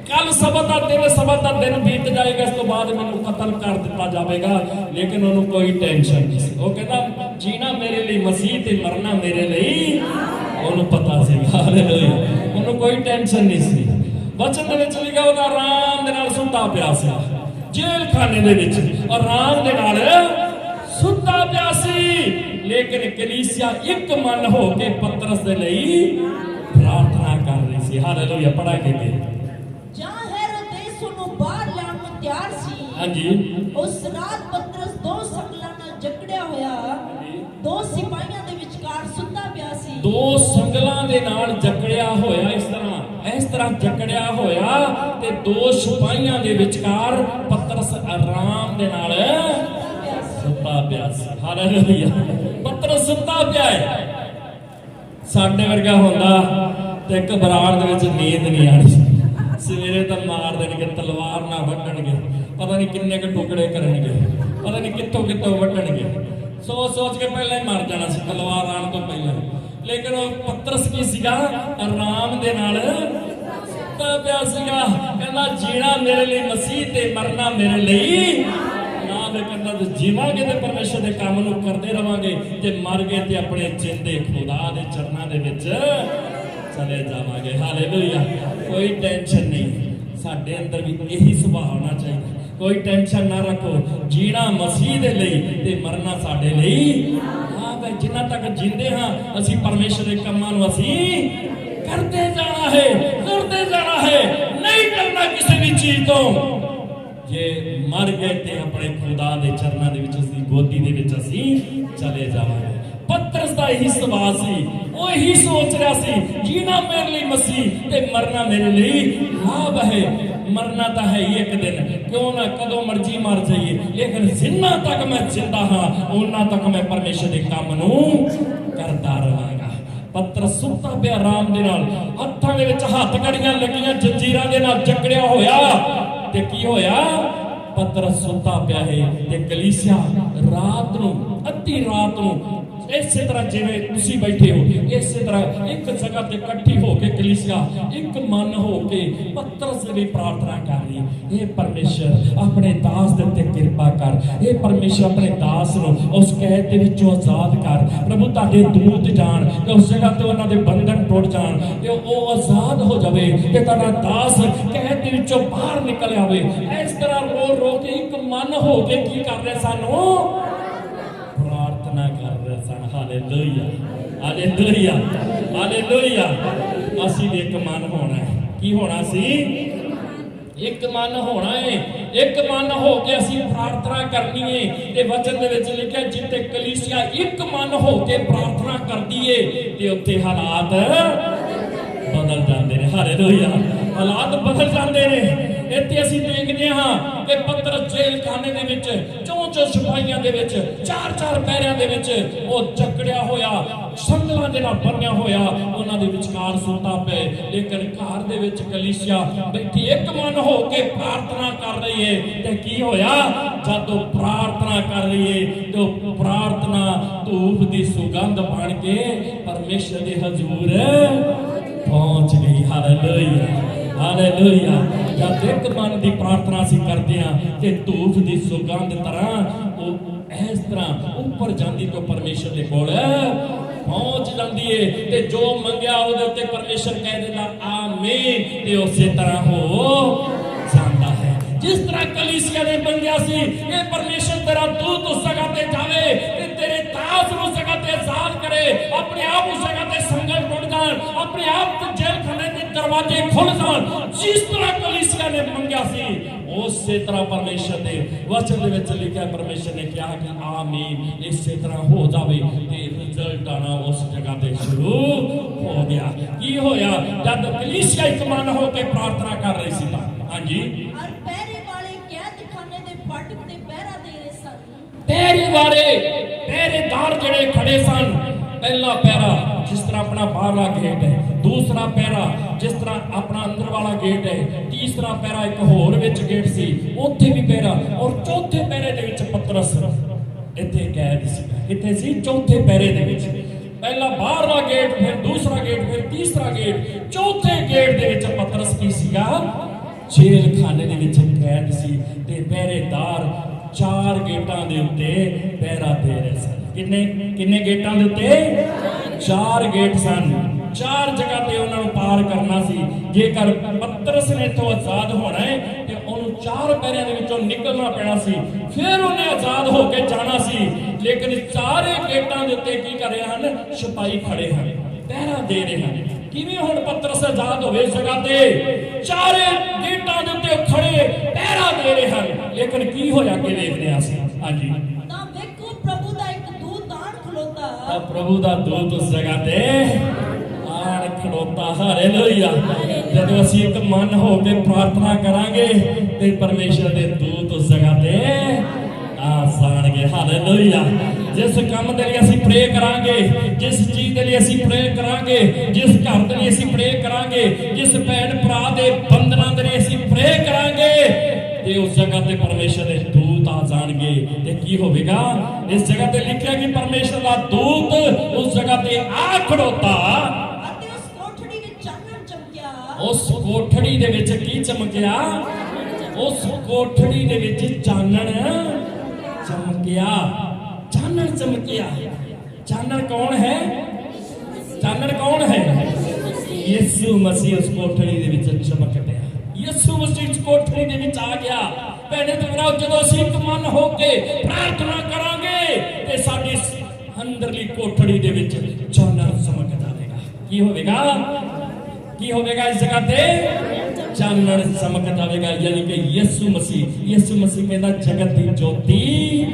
ਕੱਲ ਸਬਤ ਦਾ ਦਿਨ ਬੀਤ ਜਾਏਗਾ, ਇਸ ਤੋਂ ਬਾਅਦ ਮੈਨੂੰ ਕਤਲ ਕਰ ਦਿੱਤਾ ਜਾਵੇਗਾ। ਲੇਕਿਨ ਉਹਨੂੰ ਕੋਈ ਟੈਨਸ਼ਨ ਨਹੀਂ ਸੀ। ਉਹ ਕਹਿੰਦਾ ਜੀਣਾ ਮੇਰੇ ਲਈ ਮਸੀਹ ਤੇ ਮਰਨਾ ਮੇਰੇ ਲਈ। ਉਹਨੂੰ ਪਤਾ ਸੀ। ਹਾਲੇਲੂਇਆ। ਉਹਨੂੰ ਕੋਈ ਟੈਨਸ਼ਨ ਨਹੀਂ ਸੀ। ਵਚਨ ਦੇ ਵਿੱਚ ਲਿਖਿਆ ਉਹਦਾ ਆਰਾਮ ਦੇ ਨਾਲ ਸੁੱਤਾ ਪਿਆ ਸੀ। ਜੇਲ੍ਹ ਖਾਨੇ ਦੇ ਵਿੱਚ ਆਰਾਮ ਦੇ ਨਾਲ ਸੁੱਤਾ ਪਿਆ ਸੀ। ਲੇਕਿਨ ਕਲੀਸਿਆ ਇੱਕ ਮਨ ਹੋ ਕੇ ਪਤਰਸ ਦੇ ਲਈ ਪ੍ਰਾਰਥਨਾ ਕਰ ਰਹੀ ਸੀ। ਹਾਲੇਲੂਇਆ। ਪੜਾਂਗੇ ਤੇ ਜਾਂ ਹੈਰੋਦੇਸ ਨੂੰ ਬਾਹਰ ਲਾਉਣ ਨੂੰ ਤਿਆਰ ਸੀ। ਹਾਂਜੀ। ਉਸ ਰਾਤ ਪਤਰਸ 2 ਸੰਗਲਾਂ ਨਾਲ ਜਕੜਿਆ ਹੋਇਆ 2 ਸਿਪਾਹੀਆਂ ਦੇ ਵਿਚਕਾਰ ਸੁੱਤਾ ਪਿਆ ਸੀ। 2 ਸੰਗਲਾਂ ਦੇ ਨਾਲ ਜਕੜਿਆ ਹੋਇਆ, ਇਸ ਤਰ੍ਹਾਂ ਜਕੜਿਆ ਹੋਇਆ ਤੇ 2 ਸਿਪਾਹੀਆਂ ਦੇ ਵਿਚਕਾਰ ਪਤਰਸ ਆਰਾਮ ਦੇ ਨਾਲ ਸੁੱਤਾ ਪਿਆ ਸੀ। ਹਾਲੇਲੂਇਆ। ਪਤਰਸ ਸੁੱਤਾ ਪਿਆ ਹੈ। ਸਾਡੇ ਵਰਗਾ ਹੁੰਦਾ ਤੇ ਘਬਰਾਹਟ ਦੇ ਵਿੱਚ ਨੀਂਦ ਨਹੀਂ ਆਣੀ। ਸਵੇਰੇ ਤਾਂ ਮਾਰ ਦੇਣਗੇ, ਤਲਵਾਰ ਨਾਲ ਵੱਢਣਗੇ, ਪਤਾ ਨਹੀਂ ਕਿੰਨੇ ਕੁ ਟੁਕੜੇ ਕਰਨਗੇ, ਪਤਾ ਨਹੀਂ ਕਿੱਥੋਂ ਕਿੱਥੋਂ ਵੱਢਣਗੇ। ਸੋਚ ਕੇ ਪਹਿਲਾਂ ਹੀ ਮਰ ਜਾਣਾ ਸੀ ਤਲਵਾਰ ਆਉਣ ਤੋਂ ਪਹਿਲਾਂ। ਲੇਕਿਨ ਉਹ ਪਤਰਸ ਕੀ ਸੀਗਾ? ਆਰਾਮ ਦੇ ਨਾਲ ਸੁੱਤਾ ਪਿਆ ਸੀਗਾ। ਕਹਿੰਦਾ ਜੀਣਾ ਮੇਰੇ ਲਈ ਮਸੀਹ ਤੇ ਮਰਨਾ ਮੇਰੇ ਲਈ। ਨਾ ਦੇ ਕਹਿੰਦਾ ਤੇ ਜੀਵਾਂਗੇ ਤੇ ਪਰਮੇਸ਼ਰ ਦੇ ਕੰਮ ਨੂੰ ਕਰਦੇ ਰਵਾਂਗੇ, ਤੇ ਮਰ ਗਏ ਤੇ ਆਪਣੇ ਜਿੰਦੇ ਖੁਦਾ ਦੇ ਚਰਨਾਂ ਦੇ ਵਿੱਚ ਚਲੇ ਜਾਵਾਂਗੇ। ਹਾਲੇਲੂਇਆ। ਕੋਈ ਟੈਨਸ਼ਨ ਨਹੀਂ। ਸਾਡੇ ਅੰਦਰ ਵੀ ਇਹੀ ਸੁਭਾਅ ਹੋਣਾ ਚਾਹੀਦਾ। ਕੋਈ ਟੈਨਸ਼ਨ ਨਾ ਰੱਖੋ। ਜੀਣਾ ਮਸੀਹ ਦੇ ਲਈ ਤੇ ਮਰਨਾ ਸਾਡੇ ਲਈ। ਹਾਂ ਬਈ, ਜਿੰਨਾ ਤੱਕ ਜਿੰਦੇ ਹਾਂ ਅਸੀਂ ਪਰਮੇਸ਼ਰ ਦੇ ਕੰਮਾਂ ਨੂੰ ਅਸੀਂ ਕਰਦੇ ਜਾਣਾ ਹੈ, ਕਰਦੇ ਜਾਣਾ ਹੈ। ਨਹੀਂ ਕਰਨਾ ਕਿਸੇ ਵੀ ਚੀਜ਼ ਤੋਂ। ਜੇ ਮਰ ਗਏ ਤੇ ਆਪਣੇ ਖੁਦਾ ਦੇ ਚਰਨਾਂ ਦੇ ਵਿੱਚ ਅਸੀਂ ਗੋਦੀ ਦੇ ਵਿੱਚ ਅਸੀਂ ਚਲੇ ਜਾਵਾਂਗੇ। ਪਤਰਸ ਦਾ ਇਹੀ ਸੁਭਾਅ ਸੀ। ਉਹ ਇਹੀ ਸੋਚ ਰਿਹਾ ਸੀ ਜੀਣਾ ਮੇਰੇ ਲਈ ਮਸੀਹ ਤੇ ਮਰਨਾ ਮੇਰੇ ਲਈ ਲਾਭ ਹੈ। ਮਰਨਾ ਤਾਂ ਹੈ ਹੀ ਇੱਕ ਦਿਨ, ਕਿਉਂ ਨਾ ਕਦੋਂ ਮਰਜੀ ਮਰ ਜਾਈਏ, ਲੇਕਿਨ ਜਿੰਨਾ ਤੱਕ ਮੈਂ ਜਿੰਦਾ ਹਾਂ ਉਹਨਾਂ ਤੱਕ ਮੈਂ ਪਰਮੇਸ਼ਰ ਦੇ ਕੰਮ ਨੂੰ ਕਰਦਾ ਰਹਾਂਗਾ। ਪਤਰਸ ਸੁੱਤਾ ਪਿਆ ਆਰਾਮ ਦੇ ਨਾਲ, ਹੱਥਾਂ ਦੇ ਵਿੱਚ ਹੱਥ ਕੜੀਆਂ ਲੱਗੀਆਂ, ਜੰਜੀਰਾਂ ਦੇ ਨਾਲ ਜਕੜਿਆ ਹੋਇਆ। ਤੇ ਕੀ ਹੋਇਆ? ਪਤਰਸ ਸੁੱਤਾ ਪਿਆ ਹੈ ਤੇ ਕਲੀਸਿਆ ਰਾਤ ਨੂੰ, ਅੱਧੀ ਰਾਤ ਨੂੰ ਇਸੇ ਤਰ੍ਹਾਂ ਜਿਵੇਂ ਤੁਸੀਂ ਬੈਠੇ ਹੋ, ਇਸੇ ਤਰ੍ਹਾਂ ਇੱਕ ਜਗ੍ਹਾ ਤੇ ਇਕੱਠੀ ਹੋ ਕੇ ਕਲੀਸਿਆ ਇੱਕ ਮਨ ਹੋ ਕੇ ਪਤਰਸ ਦੀ ਪ੍ਰਾਰਥਨਾ ਕਰ ਰਹੀ ਹੈ, ਇਹ ਪਰਮੇਸ਼ਰ ਆਪਣੇ ਦਾਸ ਦੇ ਉੱਤੇ ਕਿਰਪਾ ਕਰ, ਇਹ ਪਰਮੇਸ਼ਰ ਆਪਣੇ ਦਾਸ ਨੂੰ ਉਸ ਕੈਦ ਦੇ ਵਿੱਚੋਂ ਆਜ਼ਾਦ ਕਰ। ਪ੍ਰਭੂ ਤੁਹਾਡੇ ਦੂਤ ਜਾਣ ਤੇ ਉਸ ਜਗ੍ਹਾ ਤੇ ਉਹਨਾਂ ਦੇ ਬੰਧਨ ਟੁੱਟ ਜਾਣ ਤੇ ਉਹ ਆਜ਼ਾਦ ਹੋ ਜਾਵੇ ਤੇ ਤੁਹਾਡਾ ਦਾਸ ਕੈਦ ਦੇ ਵਿੱਚੋਂ ਬਾਹਰ ਨਿਕਲ ਆਵੇ। ਇਸ ਤਰ੍ਹਾਂ ਰੋ ਰੋ ਕੇ ਇੱਕ ਮਨ ਹੋ ਕੇ ਕੀ ਕਰ ਰਹੇ ਸਾਨੂੰ ਪ੍ਰਾਰਥਨਾ ਕਰ ਰਹੇ ਸਨ। Hallelujah, hallelujah, hallelujah. ਅਸੀਂ ਇੱਕ ਮਨ ਹੋਣਾ ਹੈ। ਕੀ ਹੋਣਾ ਸੀ? ਇੱਕ ਮਨ ਹੋਣਾ ਹੈ। ਇੱਕ ਮਨ ਹੋ ਕੇ ਅਸੀਂ ਪ੍ਰਾਰਥਨਾ ਕਰਨੀ ਹੈ। ਤੇ ਵਚਨ ਦੇ ਵਿੱਚ ਲਿਖਿਆ ਜਿੱਥੇ ਕਲੀਸਿਆ ਇੱਕ ਮਨ ਹੋ ਕੇ ਪ੍ਰਾਰਥਨਾ ਕਰਦੀ ਏ ਤੇ ਉੱਥੇ ਹਾਲਾਤ ਬਦਲ ਜਾਂਦੇ ਨੇ। ਹਾਲੇਲੂਇਆ, ਹਾਲਾਤ ਬਦਲ ਜਾਂਦੇ ਨੇ। ਇੱਥੇ ਅਸੀਂ ਦੇਖਦੇ ਹਾਂ ਕਿ ਪਤਰਸ ਜੇਲ੍ਹ ਖਾਨੇ ਦੇ ਵਿੱਚ ਚੌਂ ਸਿਪਾਹੀਆਂ ਦੇ ਵਿੱਚ ਚਾਰ ਪਹਿਰਿਆਂ ਦੇ ਵਿੱਚ ਉਹ ਜਕੜਿਆ ਹੋਇਆ, ਸੰਗਲਾਂ ਦੇ ਨਾਲ ਬੰਨਿਆ ਹੋਇਆ, ਉਹਨਾਂ ਦੇ ਵਿਚਕਾਰ ਸੁੱਤਾ ਪਿਆ। ਲੇਕਿਨ ਘਰ ਦੇ ਵਿੱਚ ਕਲੀਸਿਆ ਬੈਠੀ ਇੱਕ ਮਨ ਹੋ ਕੇ ਪ੍ਰਾਰਥਨਾ ਕਰ ਰਹੀ ਹੈ। ਤੇ ਕੀ ਹੋਇਆ? ਜਦੋਂ ਪ੍ਰਾਰਥਨਾ ਕਰ ਰਹੀ ਹੈ ਤੇ ਉਹ ਪ੍ਰਾਰਥਨਾ ਧੂਪ ਦੀ ਸੁਗੰਧ ਬਣ ਕੇ ਪਰਮੇਸ਼ਰ ਦੇ ਹਜ਼ੂਰ ਪਹੁੰਚ ਗਈ। Hallelujah, hallelujah. ਜਦ ਇੱਕ ਮਨ ਦੀ ਪ੍ਰਾਰਥਨਾ ਅਸੀਂ ਕਰਦੇ ਹਾਂ ਤੇ ਧੂਪ ਦੀ ਸੁਗੰਧ ਤਰ੍ਹਾਂ ਉਹ ਇਸ ਤਰ੍ਹਾਂ ਉੱਪਰ ਜਾਂਦੀ ਤੇ ਪਰਮੇਸ਼ਰ ਦੇ ਕੋਲ ਪਹੁੰਚ ਜਾਂਦੀ ਏ। ਤੇ ਜੋ ਮੰਗਿਆ ਉਹਦੇ ਉੱਤੇ ਪਰਮੇਸ਼ਰ ਕਹਿ ਦਿੰਦਾ ਆਮੀਨ, ਤੇ ਉਸੇ ਤਰ੍ਹਾਂ ਹੋ ਜਾਂਦਾ ਹੈ। ਜਿਸ ਤਰ੍ਹਾਂ ਕਲੀਸਿਆ ਨੇ ਮੰਗਿਆ ਸੀ ਇਹ ਪਰਮੇਸ਼ਰ ਤੇਰਾ ਦੂਤ ਉਸ ਜਗ੍ਹਾ ਤੇ ਜਾਵੇ ਤੇ ਤੇਰੇ ਦਾਸ ਨੂੰ ਉਸ ਜਗ੍ਹਾ ਤੇ ਆਜ਼ਾਦ ਕਰੇ, ਆਪਣੇ ਆਪ ਉਸ ਜਗ੍ਹਾ ਤੇ ਸੰਗਲ ਟੁੱਟ ਜਾਣ, ਆਪਣੇ ਆਪ ਜੇਲ੍ਹ ਖਾਨੇ ਦੇ ਦਰਵਾਜ਼ੇ ਖੁੱਲ ਜਾਣ। ਜਿਸ ਤਰ੍ਹਾਂ ਕਲੀਸਿਆ ਨੇ ਮੰਗਿਆ ਸੀ ਉਸੇ ਤਰ੍ਹਾਂ ਪਰਮੇਸ਼ਰ ਦੇ ਵਚਨ ਦੇ ਵਿੱਚ ਲਿਖਿਆ, ਪਰਮੇਸ਼ਰ ਨੇ ਕਿਹਾ ਕਿ ਆਮੀਨ, ਇਸੇ ਤਰ੍ਹਾਂ ਹੋ ਜਾਵੇ। ਤੇ ਰਿਜ਼ਲਟ ਆਣਾ ਉਸ ਜਗ੍ਹਾ ਤੇ ਸ਼ੁਰੂ ਹੋ ਗਿਆ। ਕੀ ਹੋਇਆ? ਜਦ ਕਲੀਸਿਆ ਇੱਕ ਮਨ ਹੋ ਕੇ ਪ੍ਰਾਰਥਨਾ ਕਰ ਰਹੀ ਸੀ ਤਾਂ ਹਾਂਜੀ ਪਹਿਰੇਦਾਰ ਜਿਹੜੇ ਖੜੇ ਸਨ, ਪਹਿਲਾ ਪਹਿਰਾ ਜਿਸ ਤਰ੍ਹਾਂ ਆਪਣਾ ਬਾਹਰਲਾ ਗੇਟ ਹੈ, ਦੂਸਰਾ ਪਹਿਰਾ ਜਿਸ ਤਰ੍ਹਾਂ ਆਪਣਾ ਅੰਦਰ ਵਾਲਾ ਗੇਟ ਹੈ, ਤੀਸਰਾ ਪਹਿਰਾ ਇੱਕ ਹੋਰ ਵਿੱਚ ਗੇਟ ਸੀ ਉੱਥੇ ਵੀ ਪਹਿਰਾ, ਔਰ ਚੌਥੇ ਪਹਿਰੇ ਦੇ ਵਿੱਚ ਪਤਰਸ ਇੱਥੇ ਕੈਦ ਸੀ। ਕਿੱਥੇ ਸੀ? ਚੌਥੇ ਪਹਿਰੇ ਦੇ ਵਿੱਚ। ਪਹਿਲਾ ਬਾਹਰਲਾ ਗੇਟ, ਫਿਰ ਦੂਸਰਾ ਗੇਟ, ਫਿਰ ਤੀਸਰਾ ਗੇਟ, ਚੌਥੇ ਗੇਟ ਦੇ ਵਿੱਚ ਪਤਰਸ ਕੀ ਸੀਗਾ? ਜੇਲ੍ਹ ਖਾਨੇ ਦੇ ਵਿੱਚ ਕੈਦ ਸੀ। ਤੇ ਪਹਿਰੇਦਾਰ 4 ਗੇਟਾਂ ਦੇ ਉੱਤੇ ਪਹਿਰਾ ਦੇ ਰਹੇ ਸਨ। ਕਿੰਨੇ ਗੇਟਾਂ ਦੇ ਉੱਤੇ? 4 ਗੇਟ ਸਨ। 4 ਜਗ੍ਹਾ ਤੇ ਉਹਨਾਂ ਨੂੰ ਪਾਰ ਕਰਨਾ ਸੀ। ਜੇਕਰ ਪਤਰਸ ਨੇ ਇੱਥੋਂ ਆਜ਼ਾਦ ਹੋਣਾ ਹੈ ਤੇ ਉਹਨੂੰ 4 ਪਹਿਰਿਆਂ ਦੇ ਵਿੱਚੋਂ ਨਿਕਲਣਾ ਪੈਣਾ ਸੀ, ਫਿਰ ਉਹਨੇ ਆਜ਼ਾਦ ਹੋ ਕੇ ਜਾਣਾ ਸੀ। ਲੇਕਿਨ 4 ਗੇਟਾਂ ਦੇ ਉੱਤੇ ਕੀ ਕਰ ਰਹੇ ਹਨ? ਸਿਪਾਹੀ ਖੜੇ ਹਨ, ਪਹਿਰਾ ਦੇ ਰਹੇ ਹਨ। ਕਿਵੇਂ ਹੁਣ ਪਤਰਸ ਆਜ਼ਾਦ ਹੋਵੇ ਇਸ ਜਗ੍ਹਾ ਤੇ? 4 ਗੇਟਾਂ ਦੇ ਉੱਤੇ ਖੜੇ ਪਹਿਰਾ ਦੇ ਰਹੇ ਹਨ। ਲੇਕਿਨ ਕੀ ਹੋਇਆ ਕਿ ਵੇਖਦੇ ਹਾਂ ਅਸੀਂ। ਹਾਂਜੀ, ਤਾਂ ਵੇਖੋ ਪ੍ਰਭੂ ਦਾ ਇੱਕ ਦੂਤ ਆਣ ਖਲੋਤਾ। ਤਾਂ ਪ੍ਰਭੂ ਦਾ ਦੂਤ ਉਸ ਜਗ੍ਹਾ ਤੇ ਆਣ ਖਲੋਤਾ। ਹਾਲੇਲੂਇਆ। ਜਦੋਂ ਅਸੀਂ ਇੱਕ ਮਨ ਹੋ ਕੇ ਪ੍ਰਾਰਥਨਾ ਕਰਾਂਗੇ ਤੇ ਪਰਮੇਸ਼ਰ ਦੇ ਦੂਤ ਉਸ ਜਗ੍ਹਾ ਤੇ ਆ ਜਾਣਗੇ। ਹਾਲੇਲੂਇਆ। ਜਿਸ ਕੰਮ ਦੇ ਲਈ ਅਸੀਂ ਪ੍ਰੇ ਕਰਾਂਗੇ, ਜਿਸ ਚੀਜ਼ ਦੇ ਲਈ ਅਸੀਂ ਪ੍ਰੇ ਕਰਾਂਗੇ, ਜਿਸ ਘਰ ਦੇ ਲਈ ਅਸੀਂ ਪ੍ਰੇ ਕਰਾਂਗੇ, ਜਿਸ ਭੈਣ ਭਰਾ ਦੇ ਬੰਧਨਾਂ ਦੇ ਲਈ ਅਸੀਂ ਪ੍ਰੇ ਕਰਾਂਗੇ ਤੇ ਉਸ ਜਗ੍ਹਾ ਤੇ ਪਰਮੇਸ਼ਰ ਦੇ ਦੂਤ ਆ ਜਾਣਗੇ। ਤੇ ਕੀ ਹੋਵੇਗਾ? ਇਸ ਜਗ੍ਹਾ ਤੇ ਲਿਖਿਆ ਕਿ ਪਰਮੇਸ਼ਰ ਦਾ ਦੂਤ ਉਸ ਜਗ੍ਹਾ ਤੇ ਆ ਖੜੋਤਾ ਅਤੇ ਉਸ ਕੋਠੜੀ ਵਿੱਚ ਚਾਨਣ ਚਮਕਿਆ। ਉਸ ਕੋਠੜੀ ਦੇ ਵਿੱਚ ਕੀ ਚਮਕਿਆ? ਉਸ ਕੋਠੜੀ ਦੇ ਵਿੱਚ ਚਾਨਣ ਚਮਕਿਆ। ਚਾਨਣ ਚਮਕਿਆ। ਚਾਨਣ ਕੌਣ ਹੈ? ਚਾਨਣ ਕੌਣ ਹੈ? ਯਿਸੂ ਮਸੀਹ ਉਸ ਕੋਠੜੀ ਦੇ ਵਿੱਚ ਚਮਕ ਪਿਆ। ਯਿਸੂ ਮਸੀਹ ਉਸ ਕੋਠੜੀ ਦੇ ਵਿੱਚ ਆ ਗਿਆ। ਭੈਣੇ ਤੇ ਭਰਾਓ, ਜਦੋਂ ਅਸੀਂ ਇੱਕ ਮਨ ਹੋ ਕੇ ਪ੍ਰਾਰਥਨਾ ਕਰਾਂਗੇ ਤੇ ਸਾਡੀ ਅੰਦਰਲੀ ਕੋਠੜੀ ਦੇ ਵਿੱਚ ਚਾਨਣ ਚਮਕ ਜਾਵੇਗਾ। ਕੀ ਹੋਵੇਗਾ? ਕੀ ਹੋਵੇਗਾ? ਇਸ ਜਗ੍ਹਾ ਤੇ ਚਾਨਣ ਚਮਕ ਜਾਵੇਗਾ। ਯਾਨੀ ਕਿ ਯਿਸੂ ਮਸੀਹ ਕਹਿੰਦਾ ਜਗਤ ਦੀ ਜੋਤੀ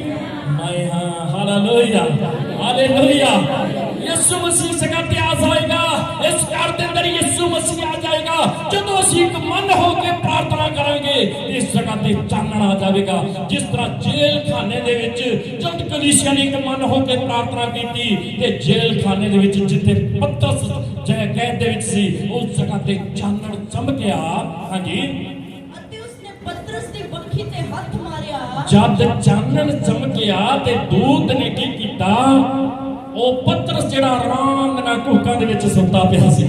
ਮੈਂ ਹਾਂ। Hallelujah, hallelujah. ਯਿਸੂ ਮਸੀਹ ਜਗ੍ਹਾ ਤੇ ਆ ਜਾਏਗਾ। ਇਸ ਘਰ ਦੇ ਅੰਦਰ ਯਿਸੂ ਮਸੀਹ ਆ ਜਾਏਗਾ। ਜਦੋਂ ਅਸੀਂ ਇੱਕ ਮਨ ਹੋ ਕੇ ਪ੍ਰਾਰਥਨਾ ਕਰਾਂਗੇ ਇਸ ਜਗ੍ਹਾ ਤੇ ਚਾਨਣ ਆ ਜਾਵੇਗਾ। ਜਿਸ ਤਰ੍ਹਾਂ ਜੇਲ੍ਹ ਖਾਨੇ ਦੇ ਵਿੱਚ ਜਦ ਕਲੀਸਿਆ ਨੇ ਇੱਕ ਮਨ ਹੋ ਕੇ ਪ੍ਰਾਰਥਨਾ ਕੀਤੀ ਤੇ ਜੇਲ੍ਹ ਖਾਨੇ ਦੇ ਵਿੱਚ ਜਿੱਥੇ ਪਤਰਸ ਕੈਦ ਦੇ ਵਿੱਚ ਸੀ ਉਸ ਜਗ੍ਹਾ ਤੇ ਚਾਨਣ ਚਮਕਿਆ। ਹਾਂਜੀ, ਅਤੇ ਉਸਨੇ ਪਤਰਸ ਦੀ ਬੱਖੀ ਤੇ ਹੱਥ ਮਾਰਿਆ। ਜਦ ਚਾਨਣ ਚਮਕਿਆ ਤੇ ਦੂਤ ਨੇ ਕੀ ਕੀਤਾ? ਉਹ ਪਤਰਸ ਜਿਹੜਾ ਆਰਾਮ ਨਾਲ ਘੂਕਾਂ ਦੇ ਵਿੱਚ ਸੁੱਤਾ ਪਿਆ ਸੀ,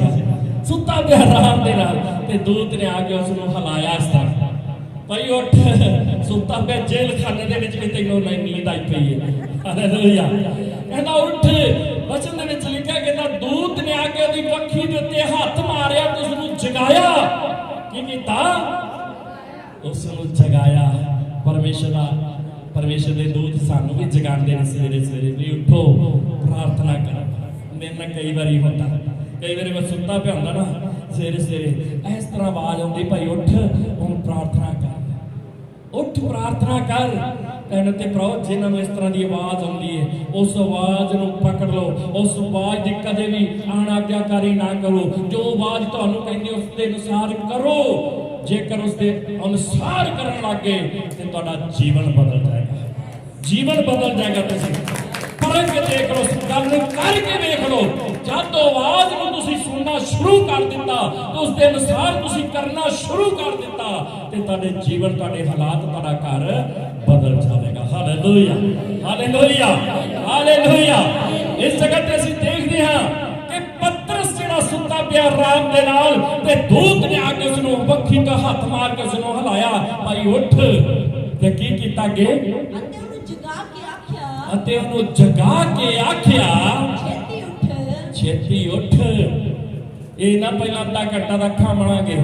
ਸੁੱਤਾ ਪਿਆ ਆਰਾਮ ਦੇ ਨਾਲ, ਤੇ ਦੂਤ ਨੇ ਆ ਕੇ ਉਸ ਨੂੰ ਹਿਲਾਇਆ ਇਸ ਤਰ੍ਹਾਂ, ਭਾਈ ਉੱਠ, ਸੁੱਤਾ ਪਿਆ ਜੇਲ੍ਹ ਖਾਨੇ ਦੇ ਵਿੱਚ ਵੀ ਤੈਨੂੰ ਨੀਂਦ ਆਈ ਪਈ ਹੈ। ਹਾਲੇਲੂਇਆ। ਕਹਿੰਦਾ ਉੱਠ, ਵਚਨ ਦੇ ਵਿੱਚ ਲਿਖਿਆ, ਕਹਿੰਦਾ ਦੂਤ ਨੇ ਆ ਕੇ ਉਹਦੀ ਅੱਖੀ ਦੇ ਉੱਤੇ ਹੱਥ ਮਾਰਿਆ ਤੇ ਉਸ ਨੂੰ ਜਗਾਇਆ। ਕੀ ਕੀਤਾ? ਉਸ ਨੂੰ ਜਗਾਇਆ। ਪਰਮੇਸ਼ਰ ਦੇ ਦੂਤ ਸਾਨੂੰ ਵੀ ਜਗਾਉਂਦੇ ਨੇ ਸਵੇਰੇ ਸਵੇਰੇ ਵੀ ਉੱਠੋ, ਪ੍ਰਾਰਥਨਾ ਕਰੋ। ਮੇਰੇ ਨਾਲ ਕਈ ਵਾਰੀ ਹੁੰਦਾ, ਕਈ ਵਾਰੀ ਮੈਂ ਸੁੱਤਾ ਪਿਆ ਹੁੰਦਾ ਨਾ, ਸਵੇਰੇ ਸਵੇਰੇ ਇਸ ਤਰ੍ਹਾਂ ਆਵਾਜ਼ ਆਉਂਦੀ, ਭਾਈ ਉੱਠ, ਹੁਣ ਪ੍ਰਾਰਥਨਾ ਕਰ, ਉੱਠ ਪ੍ਰਾਰਥਨਾ ਕਰ। ਕਹਿਣ ਤੇ ਭਰਾ, ਜਿਨ੍ਹਾਂ ਨੂੰ ਇਸ ਤਰ੍ਹਾਂ ਦੀ ਆਵਾਜ਼ ਆਉਂਦੀ ਹੈ, ਉਸ ਆਵਾਜ਼ ਨੂੰ ਪਕੜ ਲਓ, ਉਸ ਆਵਾਜ਼ ਦੀ ਕਦੇ ਵੀ ਅਣਆਗਿਆਕਾਰੀ ਨਾ ਕਰੋ। ਜੋ ਆਵਾਜ਼ ਤੁਹਾਨੂੰ ਕਹਿੰਦੀ ਉਸ ਦੇ ਅਨੁਸਾਰ ਕਰੋ। ਜੇਕਰ ਉਸ ਦੇ ਅਨੁਸਾਰ ਕਰਨ ਲੱਗੇ ਤੇ ਤੁਹਾਡਾ ਜੀਵਨ ਬਦਲ ਜਾਏਗਾ, ਜੀਵਨ ਬਦਲ ਜਾਏਗਾ। ਤੁਸੀਂ ਪਰਖ ਕੇ ਦੇਖ ਲਓ, ਗੱਲ ਨੂੰ ਕਰਕੇ ਵੇਖ ਲਓ। ਜਦ ਆਵਾਜ਼ ਨੂੰ ਤੁਸੀਂ ਸੁਣਨਾ ਸ਼ੁਰੂ ਕਰ ਦਿੱਤਾ ਤੇ ਉਸ ਦੇ ਅਨੁਸਾਰ ਤੁਸੀਂ ਕਰਨਾ ਸ਼ੁਰੂ ਕਰ ਦਿੱਤਾ ਤੇ ਤੁਹਾਡੇ ਜੀਵਨ, ਤੁਹਾਡੇ ਹਾਲਾਤ, ਤੁਹਾਡਾ ਘਰ ਬਦਲ ਜਾਵੇਗਾ। Hallelujah, hallelujah, hallelujah. ਇਸ ਜਗ੍ਹਾ ਤੇ ਅਸੀਂ ਦੇਖਦੇ ਹਾਂ ਕਿ ਪਤਰਸ ਜਿਹੜਾ ਸੁੱਤਾ ਪਿਆ ਆਰਾਮ ਦੇ ਨਾਲ, ਤੇ ਦੂਤ ਨੇ ਆ ਕੇ ਉਸ ਨੂੰ ਵੱਖੀ ਤੋਂ ਹੱਥ ਮਾਰ ਕੇ ਉਸ ਨੂੰ ਹਿਲਾਇਆ, ਭਾਈ ਉੱਠ। ਤੇ ਕੀ ਕੀਤਾ ਅੱਗੇ? ਅਤੇ ਉਹਨੂੰ ਜਗਾ ਕੇ ਆਖਿਆ, ਛੇਤੀ ਉੱਠ। ਇਹ ਨਾ ਪਹਿਲਾਂ ਅੱਧਾ ਘੰਟਾ ਦਾ ਅੱਖਾਂ ਬਣਾਂਗੇ,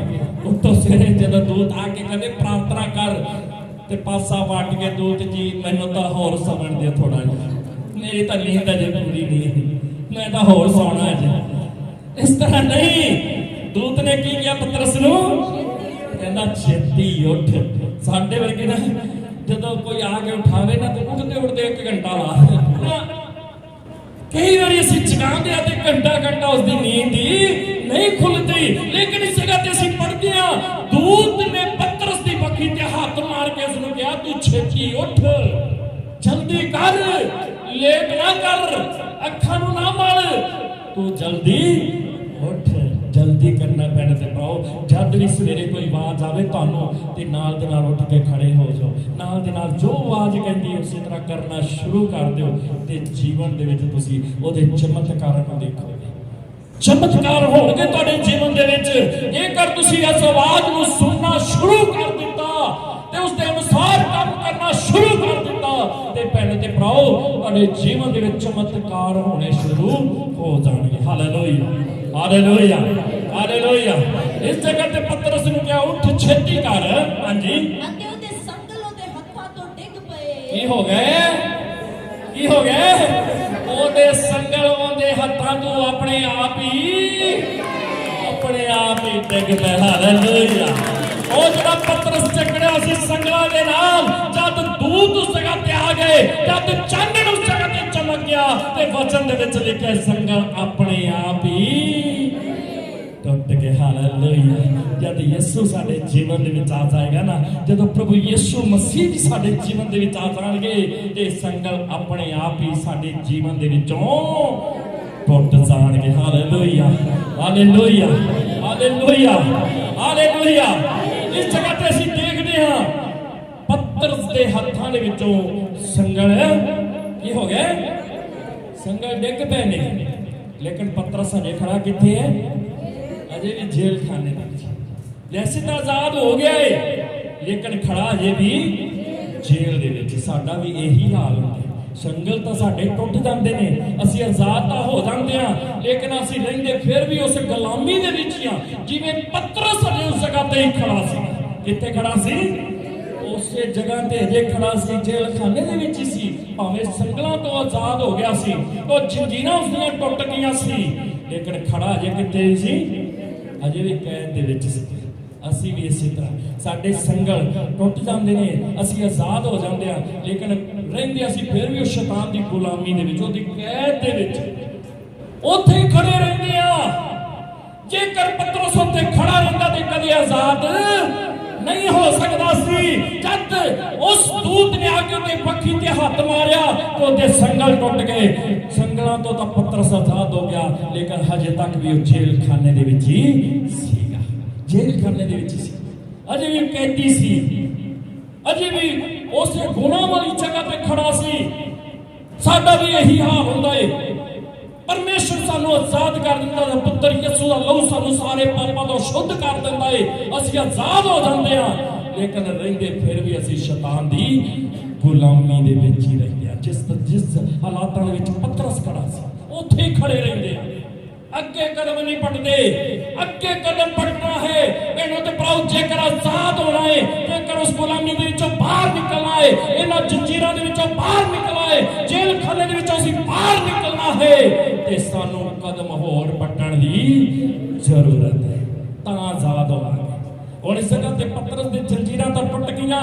ਉੱਤੋਂ ਸਵੇਰੇ ਜਦੋਂ ਦੂਤ ਆ ਕੇ ਕਹਿੰਦੇ ਪ੍ਰਾਰਥਨਾ ਕਰ, ਤੇ ਪਾਸਾ ਵੱਟ ਕੇ ਦੂਤ ਜੀ ਮੈਨੂੰ ਤਾਂ ਹੋਰ ਸੌਣ ਦਿਓ ਥੋੜਾ ਜਿਹਾ, ਮੇਰੀ ਤਾਂ ਨੀਂਦ ਅਜੇ ਪੂਰੀ ਨਹੀਂ, ਮੈਂ ਤਾਂ ਹੋਰ ਸੌਣਾ ਅਜੇ। ਇਸ ਤਰ੍ਹਾਂ ਨਹੀਂ, ਦੂਤ ਨੇ ਕੀ ਕਿਹਾ ਪਤਰਸ ਨੂੰ? ਕਹਿੰਦਾ ਛੇਤੀ ਉੱਠ। ਸਾਡੇ ਵਰਗੇ ਨਾ ਜਦੋਂ ਕੋਈ ਆ ਕੇ ਉਠਾਵੇ ਨਾ, ਤੇ ਉੱਠਦੇ ਉੱਠਦੇ 1 ਘੰਟਾ ਲਾ। ਕਈ ਵਾਰੀ ਅਸੀਂ ਜਗਾਉਂਦੇ ਆ ਤੇ ਘੰਟਾ ਉਸ ਦੀ ਨੀਂਦ ਹੀ ਨਹੀਂ ਖੁੱਲਦੀ। ਲੇਕਿਨ ਇਸ ਜਗ੍ਹਾ ਤੇ ਅਸੀਂ ਪੜ੍ਹਦੇ ਆ, ਦੂਤ ਨੇ ਪਤਰਸ ਦੀ ਬੱਖੀ ਤੇ ਹੱਥ ਮਾਰ ਕੇ ਉਸ ਨੂੰ ਕਿਹਾ, ਤੂੰ ਛੇਤੀ ਉੱਠ, ਜਲਦੀ ਕਰ, ਲੇਟ ਨਾ ਕਰ, ਅੱਖਾਂ ਨੂੰ ਨਾ ਮਲ, ਤੂੰ ਜਲਦੀ ਉੱਠ। ਜਲਦੀ ਕਰਨਾ ਪੈਣਾ ਤੇ ਪਾਓ। ਜਦ ਵੀ ਸਵੇਰੇ ਕੋਈ ਆਵਾਜ਼ ਆਵੇ ਤੁਹਾਨੂੰ, ਤੇ ਨਾਲ ਦੇ ਨਾਲ ਉੱਠ ਕੇ ਖੜੇ ਹੋ ਜਾਓ। ਨਾਲ ਦੇ ਨਾਲ ਜੋ ਆਵਾਜ਼ ਕਹਿੰਦੀ ਉਸੇ ਤਰ੍ਹਾਂ ਕਰਨਾ ਸ਼ੁਰੂ ਕਰ ਦਿਓ, ਤੇ ਜੀਵਨ ਦੇ ਵਿੱਚ ਤੁਸੀਂ ਉਹਦੇ ਚਮਤਕਾਰਾਂ ਨੂੰ ਦੇਖੋਗੇ। ਚਮਤਕਾਰ ਹੋਣਗੇ ਤੁਹਾਡੇ ਜੀਵਨ ਦੇ ਵਿੱਚ, ਜੇਕਰ ਤੁਸੀਂ ਇਸ ਆਵਾਜ਼ ਨੂੰ ਸੁਣਨਾ ਸ਼ੁਰੂ ਕਰ ਦਿੱਤਾ ਤੇ ਉਸ ਦੇ ਅਨੁਸਾਰ ਕੰਮ ਕਰਨਾ ਸ਼ੁਰੂ ਕਰ ਦਿੱਤਾ, ਤੇ ਭੈਣ ਤੇ ਭਰਾਓ, ਤੁਹਾਡੇ ਜੀਵਨ ਦੇ ਵਿੱਚ ਚਮਤਕਾਰ ਹੋਣੇ ਸ਼ੁਰੂ ਹੋ ਜਾਣਗੇ। Hallelujah, hallelujah, hallelujah. ਇਸ ਜਗ੍ਹਾ ਤੇ ਪਤਰਸ ਨੂੰ ਕਿਹਾ, ਉੱਠ, ਛੇਤੀ ਕਰ। ਹਾਂਜੀ। ਅਤੇ ਉਹਦੇ ਸੰਗਲ ਉਹਦੇ ਹੱਥਾਂ ਤੋਂ ਡਿੱਗ ਪਏ। ਕੀ ਹੋ ਗਏ? ਕੀ ਹੋ ਗਏ? ਉਹਦੇ ਸੰਗਲ ਉਹਦੇ ਹੱਥਾਂ ਤੋਂ ਆਪਣੇ ਆਪ ਹੀ ਡਿੱਗ ਪਏ। ਹਾਲੇਲੂਇਆ। ਉਹ ਜਿਹੜਾ ਪਤਰਸ ਚੱਕੜਿਆ ਸੀ ਸੰਗਲਾਂ ਦੇ ਨਾਲ, ਜਦ ਦੂਤ ਉਸ ਜਗ੍ਹਾ ਤੇ ਆ ਗਏ, ਜਦ ਚਾਨਣ ਉਸ ਜਗ੍ਹਾ ਤੇ ਚਮਕ ਗਿਆ, ਤੇ ਵਚਨ ਦੇ ਵਿੱਚ ਲਿਖਿਆ ਸੰਗਲ ਆਪਣੇ ਆਪ ਹੀ ਟੁੱਟ ਗਏ। ਹਾਲੇਲੂਇਆ। ਜਦ ਯਿਸੂ ਸਾਡੇ ਜੀਵਨ ਦੇ ਵਿੱਚ ਆ ਜਾਏਗਾ ਨਾ, ਜਦੋਂ ਪ੍ਰਭੂ ਯਿਸੂ ਮਸੀਹ ਜੀ ਸਾਡੇ ਜੀਵਨ ਦੇ ਵਿੱਚ ਆ ਜਾਣਗੇ, ਤੇ ਸੰਗਲ ਆਪਣੇ ਆਪ ਹੀ ਸਾਡੇ ਜੀਵਨ ਦੇ ਵਿੱਚੋਂ ਟੁੱਟ ਜਾਣਗੇ। Hallelujah, hallelujah, hallelujah, hallelujah. ਇਸ ਜਗ੍ਹਾ ਤੇ ਅਸੀਂ ਦੇਖਦੇ ਹਾਂ, ਪਤਰਸ ਦੇ ਹੱਥਾਂ ਦੇ ਵਿੱਚੋਂ ਸੰਗਲ ਕੀ ਹੋ ਗਿਆ? ਸੰਗਲ ਡਿੱਗ ਪਏ ਨੇ। ਲੇਕਿਨ ਪਤਰਸ ਹਜੇ ਖੜਾ ਕਿੱਥੇ ਹੈ? ਅਜੇ ਵੀ ਜੇਲ੍ਹ ਖਾਨੇ ਦੇ ਵਿੱਚ। ਵੈਸੇ ਤਾਂ ਆਜ਼ਾਦ ਹੋ ਗਿਆ ਹੈ, ਲੇਕਿਨ ਖੜਾ ਅਜੇ ਵੀ ਜੇਲ੍ਹ ਦੇ ਵਿੱਚ। ਸਾਡਾ ਵੀ ਇਹੀ ਹਾਲ ਹੁੰਦਾ। ਸੰਗਲ ਤਾਂ ਸਾਡੇ ਟੁੱਟ ਜਾਂਦੇ ਨੇ, ਅਸੀਂ ਆਜ਼ਾਦ ਤਾਂ ਹੋ ਜਾਂਦੇ ਆ, ਲੇਕਿਨ ਅਸੀਂ ਰਹਿੰਦੇ ਫਿਰ ਵੀ ਉਸ ਗੁਲਾਮੀ ਦੇ ਵਿੱਚ ਹੀ ਆ, ਜਿਵੇਂ ਪਤਰਸ ਅਜੇ ਉਸ ਜਗ੍ਹਾ ਤੇ ਹੀ ਖੜਾ ਸੀ। ਕਿੱਥੇ ਖੜਾ ਸੀ? ਉਸੇ ਜਗ੍ਹਾ ਤੇ ਅਜੇ ਖੜਾ ਸੀ, ਜੇਲ੍ਹ ਖਾਨੇ ਦੇ ਵਿੱਚ ਹੀ ਸੀ। ਭਾਵੇਂ ਸੰਗਲਾਂ ਤੋਂ ਆਜ਼ਾਦ ਹੋ ਗਿਆ ਸੀ, ਉਹ ਜ਼ੰਜੀਰਾਂ ਉਸਦੀਆਂ ਟੁੱਟ ਗਈਆਂ ਸੀ, ਲੇਕਿਨ ਖੜਾ ਅਜੇ ਕਿੱਥੇ ਸੀ? ਅਜੇ ਵੀ ਕੈਦ ਦੇ ਵਿੱਚ ਸੀ। ਅਸੀਂ ਵੀ ਇਸੇ ਤਰ੍ਹਾਂ, ਸਾਡੇ ਸੰਗਲ ਟੁੱਟ ਜਾਂਦੇ ਨੇ, ਅਸੀਂ ਆਜ਼ਾਦ ਹੋ ਜਾਂਦੇ ਆ, ਲੇਕਿਨ ਰਹਿੰਦੇ ਅਸੀਂ ਫਿਰ ਵੀ ਉਸ ਸ਼ੈਤਾਨ ਦੀ ਗੁਲਾਮੀ ਦੇ ਵਿੱਚ, ਉਹਦੀ ਕੈਦ ਦੇ ਵਿੱਚ ਉੱਥੇ ਹੀ ਖੜੇ ਰਹਿੰਦੇ ਆ। ਜੇਕਰ ਪਤਰਸ ਉੱਥੇ ਖੜਾ ਰਹਿੰਦਾ ਤੇ ਕਦੇ ਆਜ਼ਾਦ ਨਹੀਂ ਹੋ ਸਕਦਾ ਸੀ। ਜਦ ਉਸ ਦੂਤ ਨੇ ਆ ਕੇ ਉਹਦੇ ਬੱਖੀ ਤੇ ਹੱਥ ਮਾਰਿਆ ਤੇ ਉਹਦੇ ਸੰਗਲ ਟੁੱਟ ਗਏ। ਸੰਗਲਾਂ ਤੋਂ ਤਾਂ ਪਤਰਸ ਆਜ਼ਾਦ ਹੋ ਗਿਆ, ਲੇਕਿਨ ਹਜੇ ਤੱਕ ਵੀ ਉਹ ਜੇਲ੍ਹ ਖਾਨੇ ਦੇ ਵਿੱਚ ਹੀ ਸੀਗਾ। ਜੇਲ੍ਹ ਖਾਨੇ ਦੇ ਵਿੱਚ ਸੀ, ਅਜੇ ਵੀ ਕੈਦੀ ਸੀ, ਅਜੇ ਵੀ ਉਸੇ ਗੁਨਾਹ ਵਾਲੀ ਜਗ੍ਹਾ ਤੇ ਖੜਾ ਸੀ। ਸਾਡਾ ਵੀ ਇਹੀ ਹਾਲ ਹੁੰਦਾ ਏ। परमेश्वर सानू आजाद कर दिंदा है। पुत्र यसू दा लहू सानू सारे पापां तो शुद्ध कर दिंदा है, असीं आजाद हो जांदे हां। लेकिन रहिंदे फिर भी असीं शैतान दी गुलामी दे विच ही रहिंदे हां। जिस हालातां दे विच पतरस खड़ा सी उत्थे ही खड़े रहिंदे हां। अगे कदम नहीं पटते, अगे कदम पटना है। मैनू तो प्रभु जेकर आजाद होना है, जेकर उस गुलामी दे विचों बाहर निकलना है, इन्हां जंजीरां दे विचों बाहर निकलना है, जेल खाने दे विचों असीं बाहर निकलना है, ते सानू कदम होर पटण दी जरूरत है, तां आजाद होवांगे। हुण इस जगह ते पतरस दे जंजीरां तां टुट गईयां,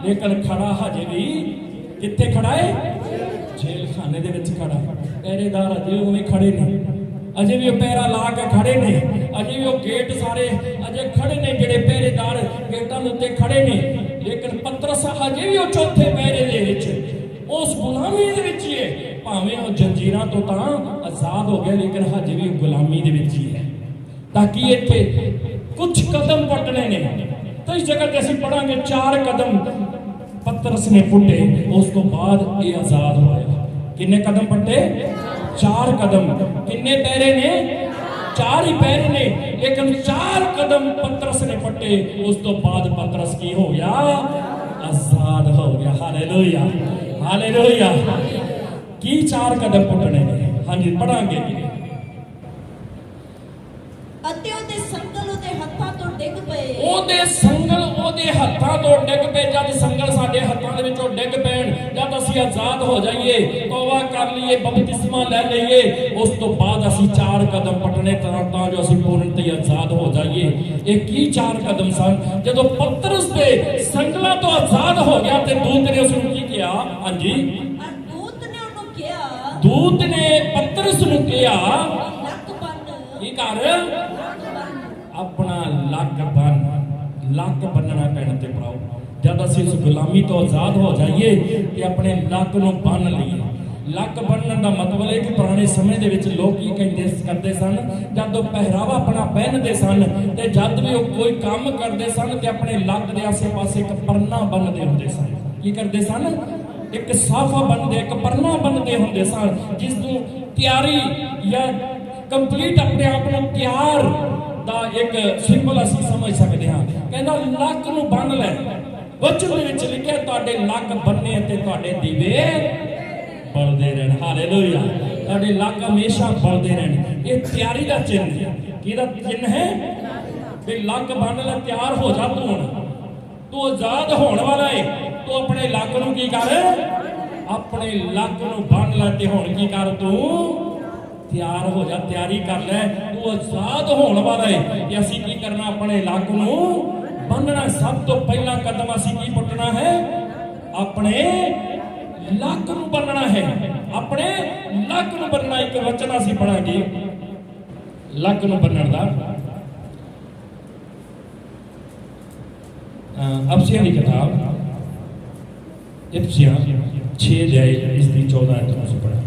लेकिन खड़ा हजे भी कित्थे खड़ा है? जेल खाने दे विच खड़ा। पहरेदार अजे उवें खड़े ने, अजे भी पैरा ला के खड़े ने, अजे भी गेट सारे अजे खड़े ने, जेडे पहरेदार गेटां दे उत्ते खड़े ने। लेकिन पतरस अजे भी चौथे पहरे दे विच उस गुलामी दे विच ही है। भावें वो जंजीरां तो तां आजाद हो गया, लेकिन अजे भी गुलामी दे विच ही है। ताकि इत्थे कुछ कदम पटने ने। तो इस जगह ते असीं पढ़ांगे 4 कदम पतरस ने पुटे, उस तो बाद ये आजाद होया। किन्ने कदम पट्टे? 4 कदम। किन्ने पैरे ने? 4 ही पैरे ने, लेकिन 4 कदम पतरस ने पट्टे, उस तो बाद पतरस की हो गया? आजाद हो गया। Hallelujah, hallelujah. की 4 कदम पुटने ने? हाँ जी, पढ़ांगे। ਅਤੇ ਉਹਦੇ ਸੰਗਲ ਉਹਦੇ ਹੱਥਾਂ ਤੋਂ ਡਿੱਗ ਪਏ। ਉਹਦੇ ਸੰਗਲ ਉਹਦੇ ਹੱਥਾਂ ਤੋਂ ਡਿੱਗ ਪਏ। ਜਦ ਸੰਗਲ ਸਾਡੇ ਹੱਥਾਂ ਦੇ ਵਿੱਚੋਂ ਡਿੱਗ ਪੈਣ, ਜਦ ਅਸੀਂ ਆਜ਼ਾਦ ਹੋ ਜਾਈਏ, ਤੌਬਾ ਕਰ ਲਈਏ, ਬਪਤਿਸਮਾ ਲੈ ਲਈਏ, ਉਸ ਤੋਂ ਬਾਅਦ ਅਸੀਂ 4 ਕਦਮ ਪਟਣੇ ਤਾਂ ਜੋ ਅਸੀਂ ਪੂਰਨ ਤੇ ਆਜ਼ਾਦ ਹੋ ਜਾਈਏ। ਇਹ ਕੀ 4 ਕਦਮ ਸਨ? ਜਦੋਂ ਪਤਰਸ ਦੇ ਸੰਗਲਾਂ ਤੋਂ ਆਜ਼ਾਦ ਹੋ ਗਿਆ ਤੇ ਦੂਤ ਨੇ ਉਸ ਨੂੰ ਕੀ ਕਿਹਾ? ਹਾਂਜੀ, ਦੂਤ ਨੇ ਉਹਨੂੰ ਕਿਹਾ, ਦੂਤ ਨੇ ਪਤਰਸ ਨੂੰ ਕਿਹਾ, ਲੱਕ ਬੰਨ। ਕੀ ਕਰ? अपना लक बन। लक बनना पैना ते भराओ। जब असीं उस गुलामी तो आजाद हो जाइए ते अपने लक नूं बन लईए। लक बनने का मतलब है कि पुराने समय दे विच लोग की कहते करते सन, जब वो पहरावा अपना पहनते सन ते जब भी वो कोई काम करते सन ते अपने लक दे आसे पासे एक परना बनते होंदे सन। की करते सन? एक साफा बनते, एक परना बनते होंदे सन, जिसनूं तैयारी या कंप्लीट अपने आप नूं तैयार दा एक सिंबल असीं समझ सकते हाँ। कहना लक नूं बन लै। वचन दे विच लिखिआ तुहाडे लक बन्ने ते तुहाडे दीवे बलदे रहन। हालेलुया। तुहाडे लक हमेशा बलदे रहन। ये तैयारी दा चिन्ह है। किहदा चिन्ह है? कि लक बन लै, तैयार हो जा। तू हुण तू आजाद होने वाला है। तू अपने लक नूं की कर? अपने लक नूं बन लै ते हुण की कर? तू तैयार हो जा, तैयारी कर ले। तू आजाद होने वाला है। कि असीं की करना? अपने लक नूं बन्नना। सब तो पहला कदम असीं की पुटना है? अपने लक नूं बन्नना है। अपने लक नूं बन्नना। एक वचन असीं पढ़ांगे लक नूं बन्नण दा। अफसियां दी किताब अफसियां 6 अध्याय इसकी 14 आयत तुसीं पढ़ा।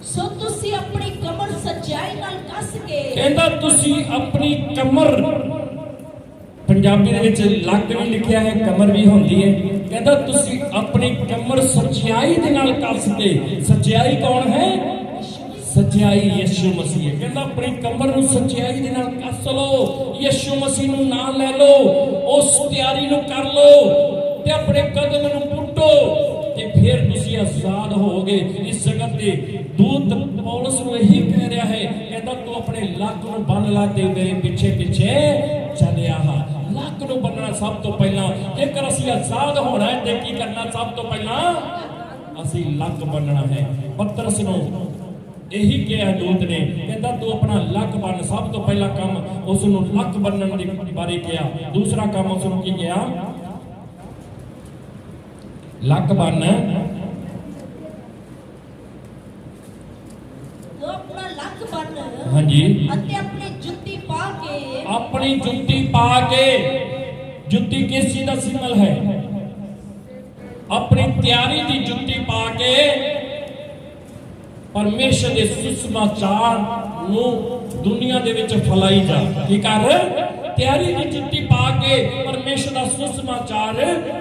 सो तुसी अपनी कमर सच्चाई नाल कस के। कहंदा तुसी अपनी कमर, पंजाबी दे विच लक भी लिखिआ है, कमर भी होंदी है। कहंदा तुसी अपनी कमर सच्चाई दे नाल कस के। सच्चाई कौन है? सच्चाई यीशु मसीह है। कहंदा अपनी कमर नूं सच्चाई दे नाल कस लो, यीशु मसीह नूं नाल ले लो, उस तैयारी नूं कर लो ते अपने कदम नूं पुटो ते फिर तुसी आजाद होगे। इस जगह ते दूत पौलुस नूं यही कह रहा है। कहंदा तू अपने लक नूं बन ला ते मेरे पिछे पिछे चलिया। लक नूं बनना सब तो पहला। जेकर असीं आजाद होना है ते की करना? सब तो पहला असीं लक बनना है। पतरस नूं यही कहा दूत ने। कहता तू अपना लक बन। सब तो पहला काम उसनूं लक बनने के बारे कहा। दूसरा काम उसनूं की कहा? लक बन। तो अपना लक बन। हाँ जी। अते अपनी जुत्ती पा के। अपनी जुत्ती पा के। जुत्ती किस चीज का सिंबल है? अपनी तैयारी की जुत्ती पा के परमेश्वर के सुसमाचार नूं दुनिया दे विच फैलाई जा। की कर? तैयारी की जुत्ती पा के परमेश्वर परमेश्वर का सुसमाचार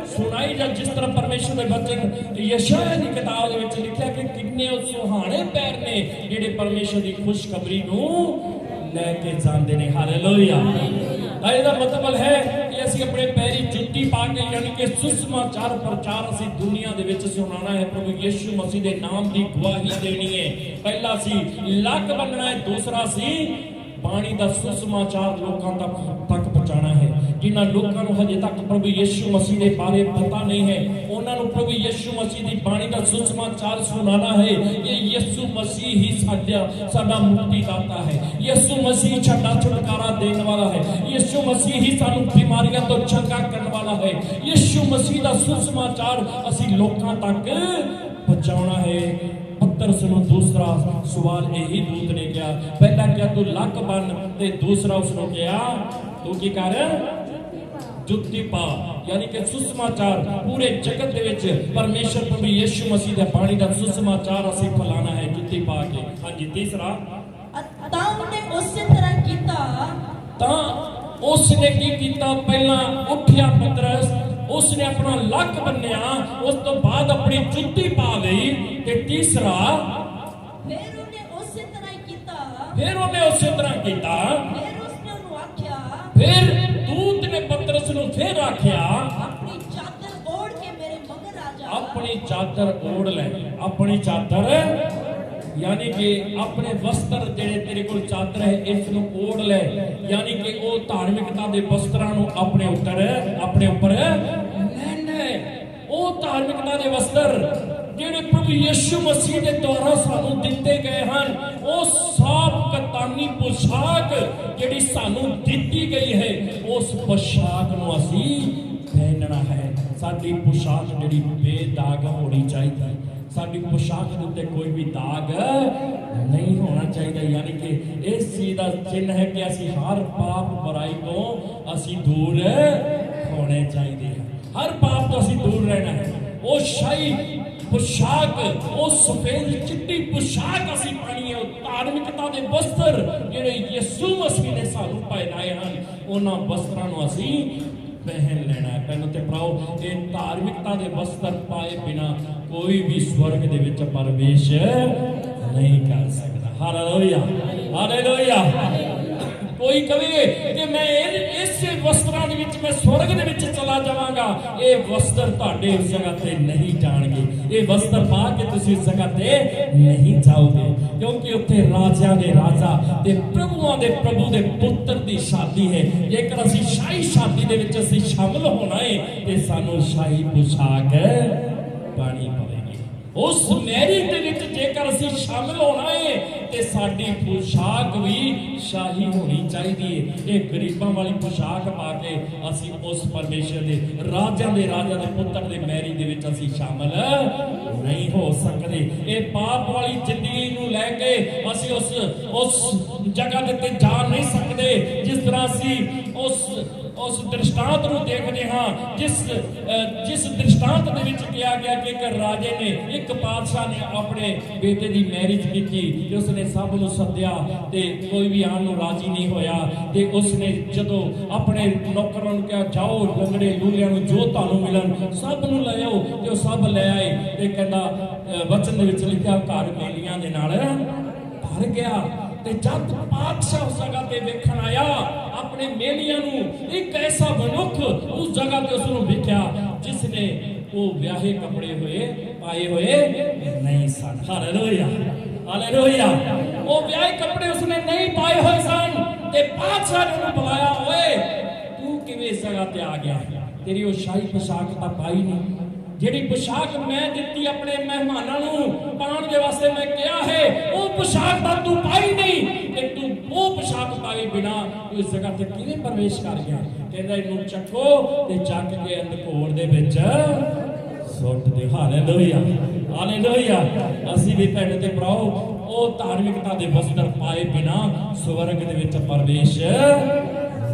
सुनाई जा। जिस तरह परमेश्वर के वचन यशायाह की किताब दे विच लिखिया कि किन्ने उह सुहाने पैर ने जिहड़े परमेश्वर की खुशखबरी नूं लैके जांदे ने। हालेलुया। ਇਹਦਾ ਮਤਲਬ ਹੈ ਕਿ ਅਸੀਂ ਆਪਣੇ ਪੈਰੀ ਜੁੱਤੀ ਪਾ ਕੇ ਯਾਨੀ ਕਿ ਸੁਸਮਾਚਾਰ ਪ੍ਰਚਾਰ ਅਸੀਂ ਦੁਨੀਆ ਦੇ ਵਿੱਚ ਸੁਣਾਉਣਾ ਹੈ। ਪ੍ਰਭੂ ਯਿਸੂ ਮਸੀਹ ਦੇ ਨਾਮ ਦੀ ਗਵਾਹੀ ਦੇਣੀ ਹੈ। ਪਹਿਲਾ ਸੀ ਲੱਕ ਬੰਨਣਾ ਹੈ, ਦੂਸਰਾ ਸੀ ਬਾਣੀ ਦਾ ਸੁਸਮਾਚਾਰ ਲੋਕਾਂ ਤੱਕ ਪਹੁੰਚਾਉਣਾ ਹੈ। ਜਿਨ੍ਹਾਂ ਲੋਕਾਂ ਨੂੰ ਹਜੇ ਤੱਕ ਪ੍ਰਭੂ ਯਿਸੂ ਮਸੀਹ ਦੇ ਬਾਰੇ ਪਤਾ ਨਹੀਂ ਹੈ, ਉਹਨਾਂ ਨੂੰ ਪ੍ਰਭੂ ਯਿਸੂ ਮਸੀਹ ਦੀ ਬਾਣੀ ਦਾ ਸੁਸਮਾਚਾਰ ਸੁਣਾਉਣਾ ਹੈ ਕਿ ਯਿਸੂ ਮਸੀਹ ਹੀ ਸਾਡਾ ਮੁਕਤੀਦਾਤਾ ਹੈ, ਯਿਸੂ ਮਸੀਹ ਸਾਡਾ ਛੁਟਕਾਰਾ ਦੇਣ ਵਾਲਾ ਹੈ, ਯਿਸੂ ਮਸੀਹ ਹੀ ਸਾਨੂੰ ਬਿਮਾਰੀਆਂ ਤੋਂ ਚੰਗਾ ਕਰਨ ਵਾਲਾ ਹੈ। ਯਿਸੂ ਮਸੀਹ ਦਾ ਸੁਸਮਾਚਾਰ ਅਸੀਂ ਲੋਕਾਂ ਤੱਕ ਪਹੁੰਚਾਉਣਾ ਹੈ। पतरस नूं दूसरा सवाल यही दूत ने किया, पहला क्या तू लक बन, ते दूसरा उसने कहा तू की कर जुत्ती पा। यानी कि सुसमाचार पूरे जगत दे विच परमेश्वर प्रभु यीशु मसीह दे बाणी दा सुसमाचार असीं फैलाना है जुत्ती पा के। हां जी, तीसरा तां उन्हें उसी तरह कीता। तां उसने की कीता, पहला उठिया पतरस, उसने अपना लक बन्निया, उस तो बाद अपनी जुत्ती पा गई, ते तीसरा फिर उन्हें उसी तरह कीता। फिर उन्हें उसी तरह कीता। फिर उसने उन्हें आख्या, फिर दूत ने पतरस नूं फिर आख्या अपनी चादर ओढ़ के मेरे मगर आ जा। अपनी चादर ओढ़ ले, अपनी चादर यानी कि अपने वस्त्र जेड़े तेरे कोल चादर है इसनूं ओढ़ ले। यानी कि वो धार्मिकता दे वस्त्रां नूं अपने ऊपर लैणे। वो धार्मिकता दे वस्त्र जेड़े प्रभु यीशु मसीह दे द्वारा सानू दिते गए हैं, वो साफ कतानी पोशाक जेड़ी सानू दिती गई है, उस पोशाक नूं असीं पहनना है। साडी पोशाक जेड़ी बेदाग होनी चाहिए, साडी पोशाक के उत्ते कोई भी दाग नहीं होना चाहिए। यानी कि इस चीज का चिन्ह है कि असी हर पाप बुराई तो असी दूर होने चाहिए, हर पाप तो असी दूर रहना है। वो शाही पोशाक, वो सफेद चिट्टी पोशाक असी पानी है, धार्मिकता के वस्त्र जिहड़े यीशु मसीह ने सानू पहनाए हैं, उन्हां वस्त्रां नूं असी पहन लेना है। पहनो ते भराओ, ये धार्मिकता के वस्त्र पाए बिना कोई भी स्वर्ग दे विच प्रवेश नहीं कर सकता। Hallelujah, hallelujah. कोई कहे कि मैं इस वस्त्रां दे विच मैं स्वर्ग दे विच चला जावांगा, ये वस्त्र तुहाडे इस जगह ते नहीं जाणगे। ये वस्त्र पा के तुसीं इस जगह ते नहीं जाओगे, क्योंकि उत्थे राजियां दे राजा ते प्रभुआं दे प्रभु दे पुत्र दी शादी है। जेकर असीं शाही शादी दे विच असीं शामिल होना है ते सानू शाही पोशाक पानी पवेगी। उस मैरिज दे विच जेकर असीं शामिल होना है ते साडी पोशाक भी शाही होनी चाहिए। ये गरीबां वाली पोशाक पा के असीं उस परमेश्वर दे राजा दे पुत्र दे मैरिज दे विच असीं शामिल नहीं हो सकते। ये पाप वाली जिंदगी नूं लैके असीं उस जगह ते जा नहीं सकते। जिस तरह असीं उस दृष्टांत नूं देखदे हां, जिस दृष्टांत दे विच किया गया कि एक राजे ने, एक बादशाह ने अपने बेटे की मैरिज की, उसने सब नूं सद्या ते कोई भी आण नूं राजी नहीं होया। ते उसने जदों अपने नौकरां नूं कहा जाओ लंगड़े लूलियां नूं जो तुहानूं मिलन सब नूं ले आओ, ते वो सब ले आए। ते कहंदा वचन दे विच लिखिया घर मेलियां दे नाल भर गया। ते जब बादशाह उस जगह ते वेखण आया अपने मेलियां नूं, एक ऐसा मनुख उस जगह ते उसनूं वेख्या जिसने वो ब्याहे कपड़े पाए हुए नहीं सन। Hallelujah, hallelujah. वो ब्याहे कपड़े उसने नहीं पाए हुए सन। ते बादशाह ने उन्हें बुलाया, ओए तू किवें इस जगह ते आ गया? तेरी वो शाही पोशाक तां पाई नहीं, जिहड़ी पोशाक मैं दित्ती अपने मेहमानां नूं पाउण दे वास्ते मैं किया है, वो पोशाक तां तू पाई नहीं, ते तू वो पोशाक पाए बिना इस जगह ते किवें प्रवेश कर गया? कहंदा इहनूं चक्को ते चक के अंधकोर दे विच सुट दे। Hallelujah, hallelujah. असीं भी भैण ते भराओ वो धार्मिकता दे वस्त्र पाए बिना स्वर्ग दे विच प्रवेश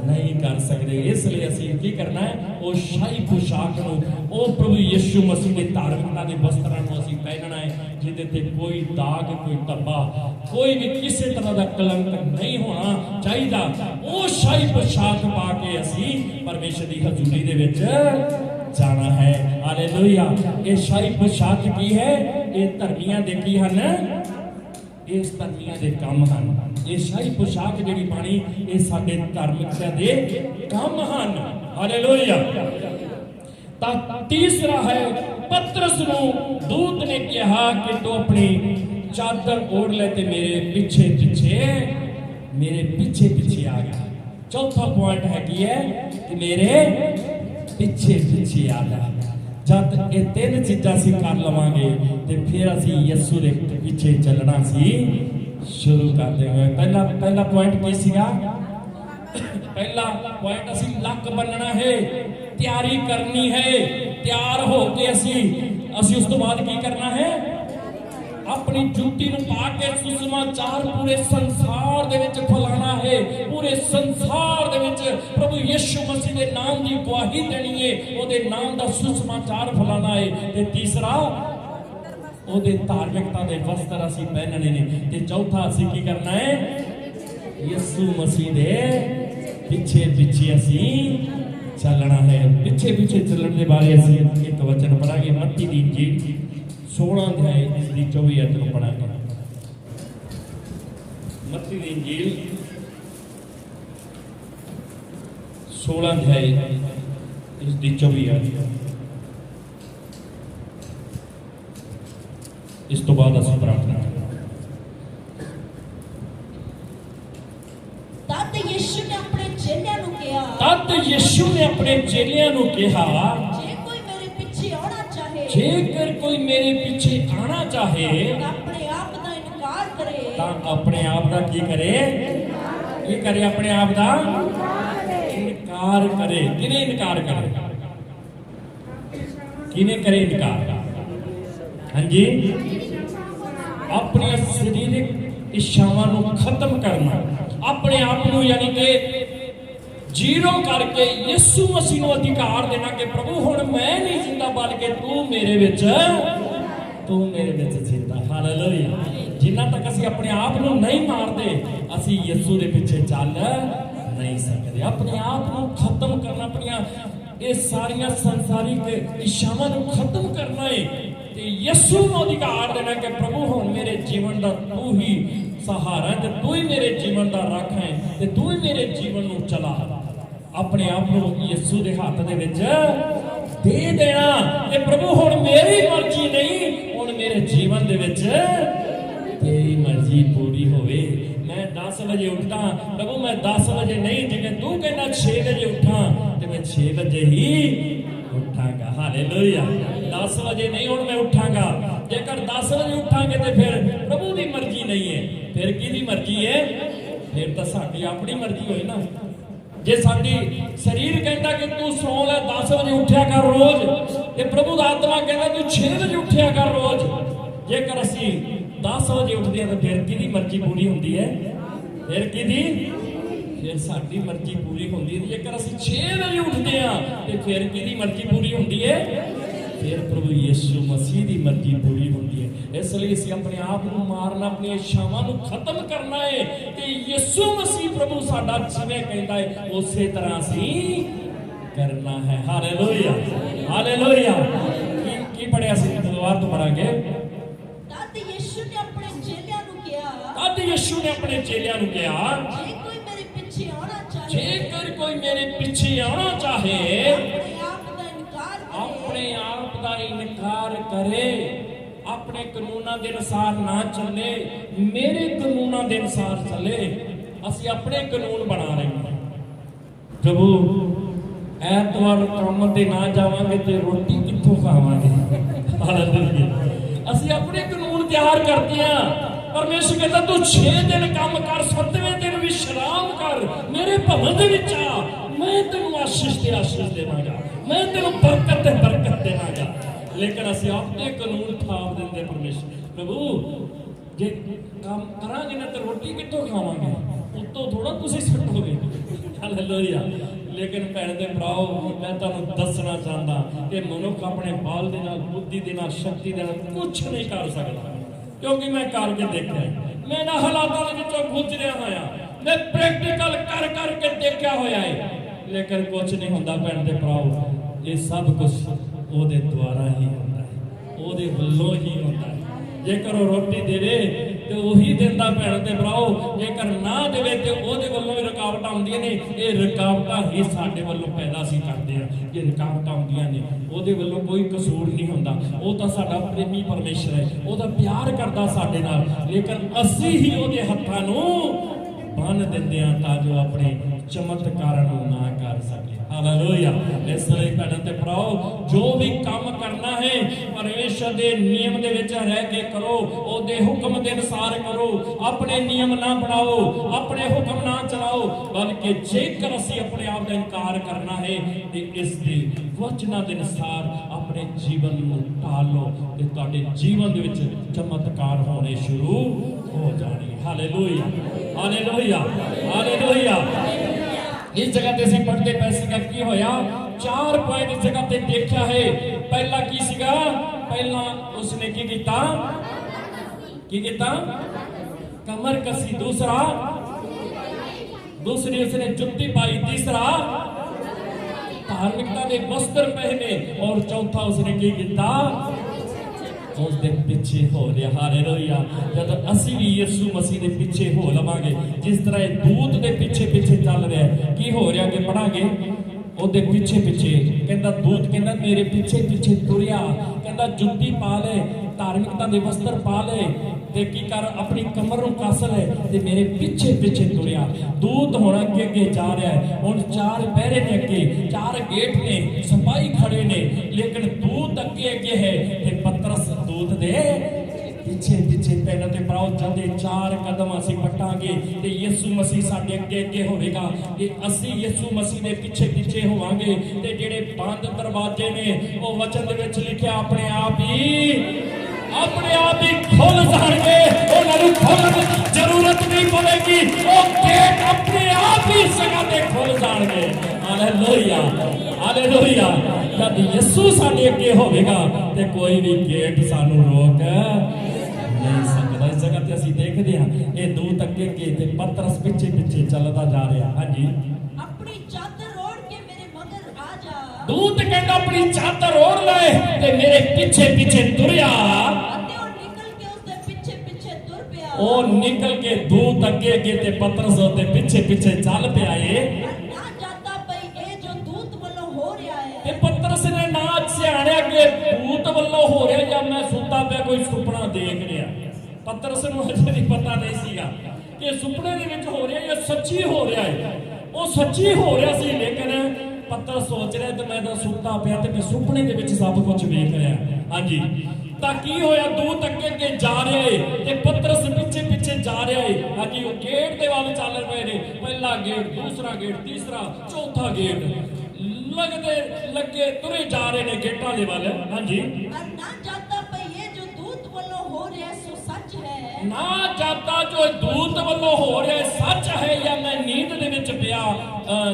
नहीं कर सकते। इसलिए असीं की करना है, वो शाही पोशाक नूं, वो प्रभु यीशु मसीह दे धार्मिकता दे वस्त्रां नूं असीं पहनना है। जिहदे ते कोई दाग, कोई धब्बा, कोई भी किसी तरह का कलंक नहीं होना चाहिए, वो शाही पोशाक पा के असी परमेश्वर की हजूरी दे विच जाना है। हालेलुया। ये शाही पोशाक की है? ये धर्मियां दे की हन? इस धर्मियां दे काम हन। ये शाही पोशाक जिहड़ी पानी ये साडे धार्मिकता दे काम हन। हालेलुया। तीसरा है, पतरस नूं दूत ने कहा कि तू अपनी चादर ओढ़ ले ते मेरे पीछे पीछे आ गया। चौथा पॉइंट है कि मेरे पीछे आ जा। जब ये तीन चीज़ां असीं कर लवांगे ते फिर असीं यीशु दे पीछे चलना सी शुरू कर देंगे। पहला पॉइंट की सीगा? पहला पॉइंट असीं लक बनना है, तैयारी करनी है, तैयार हो के असीं उस तो बाद की करना है? अपनी जुत्ती नूं पा के सुसमाचार पूरे संसार दे विच फैलाना है। पूरे संसार दे विच प्रभु यीशु मसीह दे नाम की गवाही देनी है, ओदे नाम दा सुसमाचार फैलाना है। ते तीसरा ओदे धार्मिकता दे वस्त्र असीं पहनने ने। ते चौथा असीं की करना है? यीशु मसीह दे पीछे असीं चलना है। पीछे चलने के बारे असीं एक वचन पढ़ांगे, मत्ती दी इंजील 16 अध्याय इसकी 24 आयत को पढ़ांगे। मत्ती दी इंजील 16 अध्याय इसकी 24 आयत। इस तो बाद असीं प्रार्थना करें। तद यीशु ने अपने चेलियां नूं कहा, जेकर कोई मेरे पीछे आना चाहे अपने आप का इनकार करे, अपने आप का की करे? अपने आप का इनकार करे। किने इनकार करे? किने करे इनकार? हाँ जी, अपनी शरीरिक इच्छावां नूं खत्म करना, अपने आप नूं यानी कि जीरो करके यीशु मसीह को अधिकार देना कि प्रभु हुण मैं नहीं जिंदा बल्कि तू मेरे विच जिंदा। हालेलुया। जिन्ना तक असीं अपने आप को नहीं मारते असीं यीशु दे पीछे चल नहीं सकते। अपने आप को खत्म करना, अपनी ये सारिया संसारिक इच्छावां को खत्म करना है ते यीशु को अधिकार देना कि प्रभु हुण मेरे जीवन का तू ही सहारा ते तू ही मेरे जीवन का रख है ते तू ही मेरे जीवन को चला। अपने आप को यीशु के हाथ दे विच दे देना कि प्रभु हुण मेरी मर्जी नहीं, हुण मेरे जीवन दे विच तेरी मर्जी पूरी होवे। मैं 10 बजे उठता, प्रभु मैं 10 बजे नहीं, जेकर तू कहना 6 बजे उठा तो मैं 6 बजे ही उठांगा। हालेलुया। 10 बजे नहीं हुण मैं उठांगा। जेकर 10 बजे उठांगे तो फिर प्रभु की मर्जी नहीं है, फिर किहदी मर्जी है? फिर तो साडी अपनी मर्जी होई ना। जे साडी शरीर कहता कि तू सौ ले 10 बजे उठ्या कर रोज, ते प्रभु दा आत्मा कहता तू 6 बजे उठ्या कर रोज। जेकर असीं 10 बजे उठदे हां तो फिर किहदी मर्जी पूरी हुंदी है? फिर किहदी? फिर साडी मर्जी पूरी हुंदी है। जेकर असीं 6 बजे उठदे हां ते फिर किहदी मर्जी पूरी हुंदी है? फिर प्रभु यीशु मसीह की मर्जी पूरी होती है। इसलिए असीं अपने आप को मारना, अपनी इच्छावां को खत्म करना है कि यीशु मसीह प्रभु साडा जिवें कहंदा है उसे तरह असीं करना है। हालेलुया। हालेलुया। की पढ़िया सी? दोबारा तो पढ़ांगे। तद यीशु ने अपने चेलियां नूं कहा, जेकर कोई मेरे पीछे आना चाहे अपने आप का इनकार करे, अपने कानूनों के अनुसार ना चले, मेरे कानूनों के अनुसार चले। असीं अपने कानून बना रहे हैं। प्रभु ऐतवार काम ते ना जावांगे तो रोटी कित्थों खावांगे? हालेलुया। असीं अपने कानून तैयार करते हैं। परमेश्वर कहता तू 6 दिन काम कर, 7वें दिन विश्राम कर, मेरे भवन दे विच आ, मैं तेनू आशीष ते आशीष देवांगा, मैं तेनू बरकत ते बरकत देवांगा। लेकिन असीं अपने कानून थाप देंगे। परमेश्वर प्रभु जे काम करांगे ना तो रोटी कित्थों खावांगे? उत्तों थोड़ा तुसीं सटोगे। हालेलुया। लेकिन भैन ते भराओ मैं तुहानूं दसना चाहता कि मनुख अपने बाल दे नाल, बुद्धि दे नाल, शक्ति दे नाल कुछ नहीं कर सकता। क्योंकि मैं करके देखा, मैं इन्हां हालातां दे विचों गुजरिया होया, मैं प्रैक्टिकल कर करके देखा होया है, लेकिन कुछ नहीं हुंदा भैण ते भराओ। ये सब कुछ ओहदे द्वारा ही हुंदा है, ओहदे वल्लों ही हुंदा है। जेकर वो रोटी देवे तो वही देंदा भैण ते भराओ, जेकर ना देवे तो ओहदे वल्लों भी रुकावटां आउंदियां ने। ये रुकावटां ही साडे वल्लों पैदा सी करदे आ, ये रुकावटां आउंदियां ने, ओहदे वल्लों कोई कसूर नहीं हुंदा। वो तां साडा प्रेमी परमेश्वर है, ओहदा प्यार करदा साडे नाल, लेकिन असीं ही ओहदे हत्थां नूं बन दिंदे आ तां जो अपने चमत्कारां नूं ना कर सके। हालेलुया। इसलिए भैणां ते भराओ, जो भी काम करना है परमेश्वर के नियम दे विच रह के करो, ओहदे हुक्म के अनुसार करो, अपने नियम ना बनाओ, अपने हुक्म ना चलाओ, बल्कि जेकर असीं अपने आप का इनकार करना है तो इस वचनां दे अनुसार अपने जीवन नूं ढालो ते तुहाडे जीवन दे विच चमत्कार होने शुरू हो जाणे। Hallelujah, hallelujah, hallelujah. इस जगह ते असीं पढ़दे पए सीगा की होया, 4 पॉइंट इस जगह ते देखा है। पहला की सीगा, पहला उसने की कीता, कमर कसी, दूसरी उसने जुत्ती पाई, तीसरा धार्मिकता के वस्त्र पहने, और चौथा उसने की कीता, उसके पिछे हो लिया। हालेलुया। जब असी भी यीशु मसीह के पिछे हो लवांगे, जिस तरह दूत के पिछे पिछे चल रहा है, की हो रहा कि पढ़ांगे ਉਹਦੇ ਪਿੱਛੇ ਪਿੱਛੇ ਕਹਿੰਦਾ, ਦੂਤ ਕਹਿੰਦਾ ਮੇਰੇ ਪਿੱਛੇ ਪਿੱਛੇ ਤੁਰਿਆ, ਕਹਿੰਦਾ ਜੁੱਤੀ ਪਾ ਲੈ, ਧਾਰਮਿਕਤਾ ਦੇ ਵਸਤਰ ਪਾ ਲੈ ਤੇ ਕੀ ਕਰ, ਆਪਣੀ ਕਮਰ ਨੂੰ ਕੱਸ ਲੈ ਤੇ ਮੇਰੇ ਪਿੱਛੇ ਪਿੱਛੇ ਤੁਰਿਆ। ਦੂਤ ਹੁਣ ਅੱਗੇ ਅੱਗੇ ਜਾ ਰਿਹਾ ਹੈ, ਹੁਣ 4 ਪਹਿਰੇ ਨੇ ਅੱਗੇ, 4 ਗੇਟ ਨੇ, ਸਿਪਾਹੀ ਖੜੇ ਨੇ, ਲੇਕਿਨ ਦੂਤ ਅੱਗੇ ਅੱਗੇ ਹੈ ਤੇ ਪਤਰਸ ਦੂਤ ਦੇ ਪਿੱਛੇ ਪਿੱਛੇ। ਭੈਣਾਂ ਤੇ ਭਰਾਓ, ਜਦੇ 4 ਕਦਮ ਅਸੀਂ ਪਟਾਂਗੇ ਤੇ ਯਿਸੂ ਮਸੀਹ ਸਾਡੇ ਅੱਗੇ ਅੱਗੇ ਹੋਵੇਗਾ, ਤੇ ਅਸੀਂ ਯਿਸੂ ਮਸੀਹ ਦੇ ਪਿੱਛੇ ਪਿੱਛੇ ਹੋਵਾਂਗੇ। ਤੇ ਜਿਹੜੇ ਬੰਦ ਦਰਵਾਜ਼ੇ ਨੇ, ਉਹ ਵਚਨ ਦੇ ਵਿੱਚ ਲਿਖਿਆ ਆਪਣੇ ਆਪ ਹੀ ਖੁੱਲ ਜਾਣਗੇ, ਉਹਨਾਂ ਨੂੰ ਖੋਲਣ ਦੀ ਜ਼ਰੂਰਤ ਨਹੀਂ ਪਵੇਗੀ, ਉਹ ਗੇਟ ਆਪਣੇ ਆਪ ਹੀ ਜਗ੍ਹਾ ਤੇ ਖੁੱਲ ਜਾਣਗੇ। Hallelujah, hallelujah. ਜਦ ਯਿਸੂ ਸਾਡੇ ਅੱਗੇ ਹੋਵੇਗਾ ਤੇ ਕੋਈ ਵੀ ਗੇਟ ਸਾਨੂੰ ਰੋਕ नहीं सकता। इस जगह ते असीं देखदे हां, ये दूत अगे अगे ते पतरस पिछे पिछे चलदा जा रहा। हां जी, अपनी चादर ओढ़ के मेरे मगर आ जा। दूत कहंदा अपनी चादर ओढ़ ले ते मेरे पिछे पिछे तुरिया, अते ओ निकल के उसदे पिछे पिछे तुर पिया। ओ निकल के दूत अगे अगे ते पतरस ओदे पिछे पिछे चल पिया है। ना जाता पई ए जो दूत वल्लों हो रहा है, ते पतरस ने ना सियाणिया कि दूत वल्लों हो रहा या मैं सुता पिया कोई सुपना देख रहा। पतरस नूं अजे भी पता नहीं सीगा कि सुपने दे विच हो रहा या सच्ची हो रहा है। वो सच्ची हो रहा सी, लेकिन पतरस सोच रहा तो मैं तो सुता पिया ते मैं सुपने दे विच सब कुछ वेख रहा। हाँ जी, तां की होया, दूत अगे अगे जा रहा है ते पतरस पिछे पिछे जा रहा है। हाँ जी, वो गेट दे वाल चल रहे ने, पहला गेट, दूसरा गेट, तीसरा, चौथा गेट, लगदे लगे तुरे जा रहे ने गेटां दे वाल। हाँ जी, ना जाता पई ये जो दूत वल्लों हो रहा है सो सच है। ना जाता जो दूत वल्लों हो रहा है सच है या मैं नींद दे विच पिया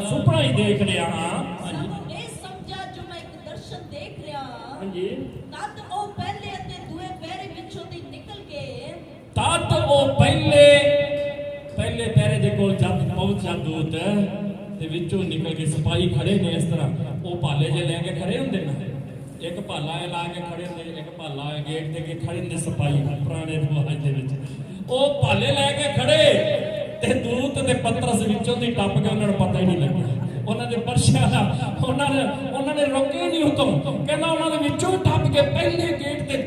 सुपना ही देख रहा हां। सानू ए समझा जो मैं एक दर्शन देख रहा। हां जी, तद ओ पहले अते दूए पैरे विचों दी निकल के, तद ओ पहले पैरे दे कोल जद पहुंचा दूत ते विचों निकल के सिपाही खड़े ने। इस तरह वो भाले जे लेके खड़े हुंदे ना, एक भाला ला के खड़े हुंदे, एक भाला गेट ते के खड़े हुंदे सिपाही पुराने रिवाज दे विच। ओ भाले लेके खड़े ते दूत ते पतरस विचों दी टप के उन्हां नूं पता ही नहीं लग्या। उन्हां दे परछियां दा उन्हां ने रोके नहीं हुकम, कहंदा उन्हां दे विचों टप के पहले गेट ते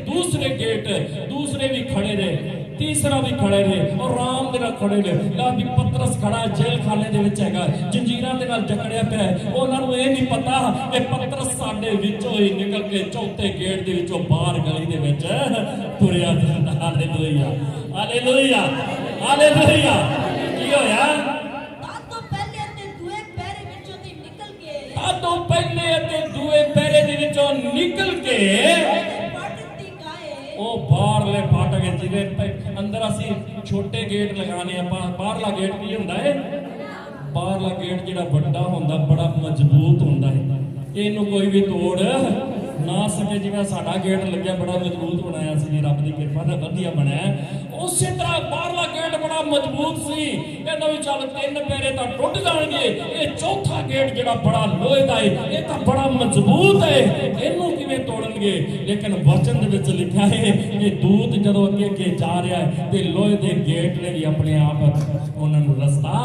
दूसरे भी खड़े रहे, तीसरा भी खड़े रहे और आराम दे नाल खड़े ने। ला भी पतरस खड़ा जेल खाने दे विच हैगा, जंजीरां दे नाल जकड़िया पिया है। उन्हां नूं इह नहीं पता कि पतरस साडे विचों ही निकल के चौथे गेट दे विचों बाहर गली दे विच तुरिया जांदा। Hallelujah, hallelujah, hallelujah. की होया, तातो पहले अते दूए पैरे विचों दी निकल के, तातो पहले अते दूए पैरे दे विचों निकल के फाटक दी गाए, ਉਹ ਬਾਹਰਲੇ ਫਾਟਕ ਜਿਹਦੇ ਅੰਦਰ ਅਸੀਂ ਛੋਟੇ ਗੇਟ ਲਗਾਣੇ ਆਪਾਂ। ਬਾਹਰਲਾ ਗੇਟ ਕੀ ਹੁੰਦਾ ਹੈ? ਬਾਹਰਲਾ ਗੇਟ ਜਿਹੜਾ ਵੱਡਾ ਹੁੰਦਾ, ਬੜਾ ਮਜ਼ਬੂਤ ਹੁੰਦਾ ਹੈ, ਇਹਨੂੰ ਕੋਈ ਵੀ ਤੋੜ ਨਾ ਸਕੇ ਜਿਵੇਂ ਸਾਡਾ ਗੇਟ ਲੱਗਿਆ ਬੜਾ ਮਜ਼ਬੂਤ ਬਣਾਇਆ ਸੀ ਜੀ, ਰੱਬ ਦੀ ਕਿਰਪਾ ਨਾਲ ਵਧੀਆ ਬਣਿਆ, ਉਸੇ ਤਰ੍ਹਾਂ ਬਾਹਰਲਾ ਗੇਟ ਬੜਾ ਮਜ਼ਬੂਤ ਸੀ। ਕਹਿੰਦਾ ਵੀ ਚੱਲ 3 ਪੈਰੇ ਤਾਂ ਟੁੱਟ ਜਾਣਗੇ, ਇਹ ਚੌਥਾ ਗੇਟ ਜਿਹੜਾ ਬੜਾ ਲੋਹੇ ਦਾ ਹੈ, ਇਹ ਤਾਂ ਬੜਾ ਮਜ਼ਬੂਤ ਹੈ, ਇਹਨੂੰ ਕਿਵੇਂ ਤੋੜਨਗੇ। ਲੇਕਿਨ ਵਚਨ ਦੇ ਵਿੱਚ ਲਿਖਿਆ ਹੈ ਕਿ ਦੂਤ ਜਦੋਂ ਅੱਗੇ ਅੱਗੇ ਜਾ ਰਿਹਾ ਹੈ ਤੇ ਲੋਹੇ ਦੇ ਗੇਟ ਨੇ ਵੀ ਆਪਣੇ ਆਪ ਉਹਨਾਂ ਨੂੰ ਰਸਤਾ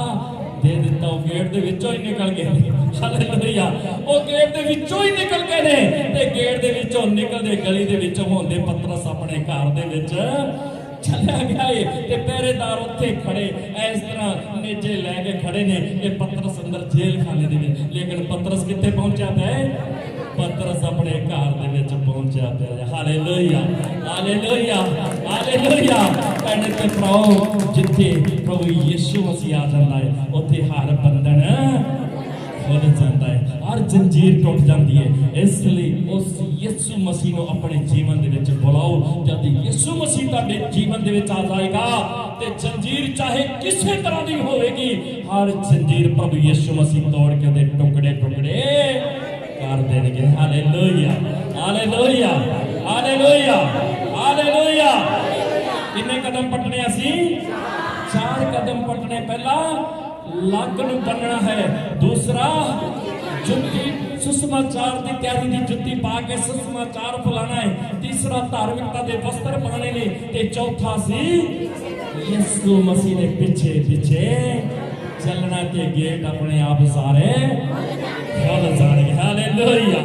ਦੇ ਦਿੱਤਾ। ਉਹ ਗੇਟ ਦੇ ਵਿੱਚੋਂ ਹੀ ਨਿਕਲ ਗਏ। ਹਾਲੇਲੂਇਆ, ਉਹ ਗੇਟ ਦੇ ਵਿੱਚੋਂ ਹੀ ਨਿਕਲ ਗਏ ਨੇ ਤੇ ਗੇਟ ਦੇ ਵਿੱਚੋਂ ਨਿਕਲਦੇ ਗਲੀ ਦੇ ਵਿੱਚੋਂ ਹੁੰਦੇ ਪਤਰਸ ਆਪਣੇ ਘਰ ਦੇ ਵਿੱਚ ਚਲਿਆ ਗਿਆ ਏ ਤੇ ਪਹਿਰੇਦਾਰ ਉੱਥੇ ਖੜੇ ਇਸ ਤਰ੍ਹਾਂ ਨੇਜੇ ਲੈ ਕੇ ਖੜੇ ਨੇ ਕਿ ਪਤਰਸ ਅੰਦਰ ਜੇਲ੍ਹ ਖਾਨੇ ਦੇ ਵਿੱਚ। ਲੇਕਿਨ ਪਤਰਸ ਕਿੱਥੇ ਪਹੁੰਚਿਆ ਪਿਆ? ਪਤਰਸ ਆਪਣੇ ਘਰ ਦੇ ਵਿੱਚ ਪਹੁੰਚਿਆ ਪਿਆ। Hallelujah, hallelujah, hallelujah. ਭੈਣੇ ਤੇ ਭਰਾਓ, ਜਿੱਥੇ ਪ੍ਰਭੂ ਯਿਸੂ ਮਸੀਹ ਆ ਜਾਂਦਾ ਹੈ ਉੱਥੇ ਹਰ ਬੰਧਨ ਖੁੱਲ ਜਾਂਦਾ ਹੈ, ਹਰ ਜੰਜੀਰ ਟੁੱਟ ਜਾਂਦੀ ਹੈ। ਇਸ ਲਈ ਉਸ ਯਿਸੂ ਮਸੀਹ ਨੂੰ ਆਪਣੇ ਜੀਵਨ ਦੇ ਵਿੱਚ ਬੁਲਾਓ। ਜਦ ਯਿਸੂ ਮਸੀਹ ਤੁਹਾਡੇ ਜੀਵਨ ਦੇ ਵਿੱਚ ਆ ਜਾਏਗਾ ਤੇ ਜੰਜੀਰ ਚਾਹੇ ਕਿਸੇ ਤਰ੍ਹਾਂ ਦੀ ਹੋਵੇਗੀ, ਹਰ ਜੰਜੀਰ ਪ੍ਰਭੂ ਯਿਸੂ ਮਸੀਹ ਤੋੜ ਕੇ ਉਹਦੇ ਟੁਕੜੇ ਟੁਕੜੇ ਕਰ ਦੇਣਗੇ। Hallelujah, hallelujah, hallelujah, hallelujah. ਕਿੰਨੇ ਕਦਮ ਪਟਣੇ ਅਸੀਂ? 4 ਕਦਮ ਪਟਣੇ। ਪਹਿਲਾ ਲੱਕ ਨੂੰ ਬੰਨਣਾ ਹੈ, ਦੂਸਰਾ ਜੁੱਤੀ ਸੁਸਮਾਚਾਰ ਦੀ ਤਿਆਰੀ ਦੀ ਜੁੱਤੀ ਪਾ ਕੇ ਸੁਸਮਾਚਾਰ ਫੁਲਾਣਾ ਹੈ, ਤੀਸਰਾ ਧਾਰਮਿਕਤਾ ਦੇ ਵਸਤਰ ਪਾਣੇ ਨੇ ਤੇ ਚੌਥਾ ਸੀ ਯਿਸੂ ਮਸੀਹ ਦੇ ਪਿੱਛੇ ਪਿੱਛੇ ਚੱਲਣਾ ਕਿ ਗੇਟ ਆਪਣੇ ਆਪ ਸਾਰੇ ਖੁੱਲ ਜਾਣਗੇ। ਹਾਲੇਲੂਇਆ।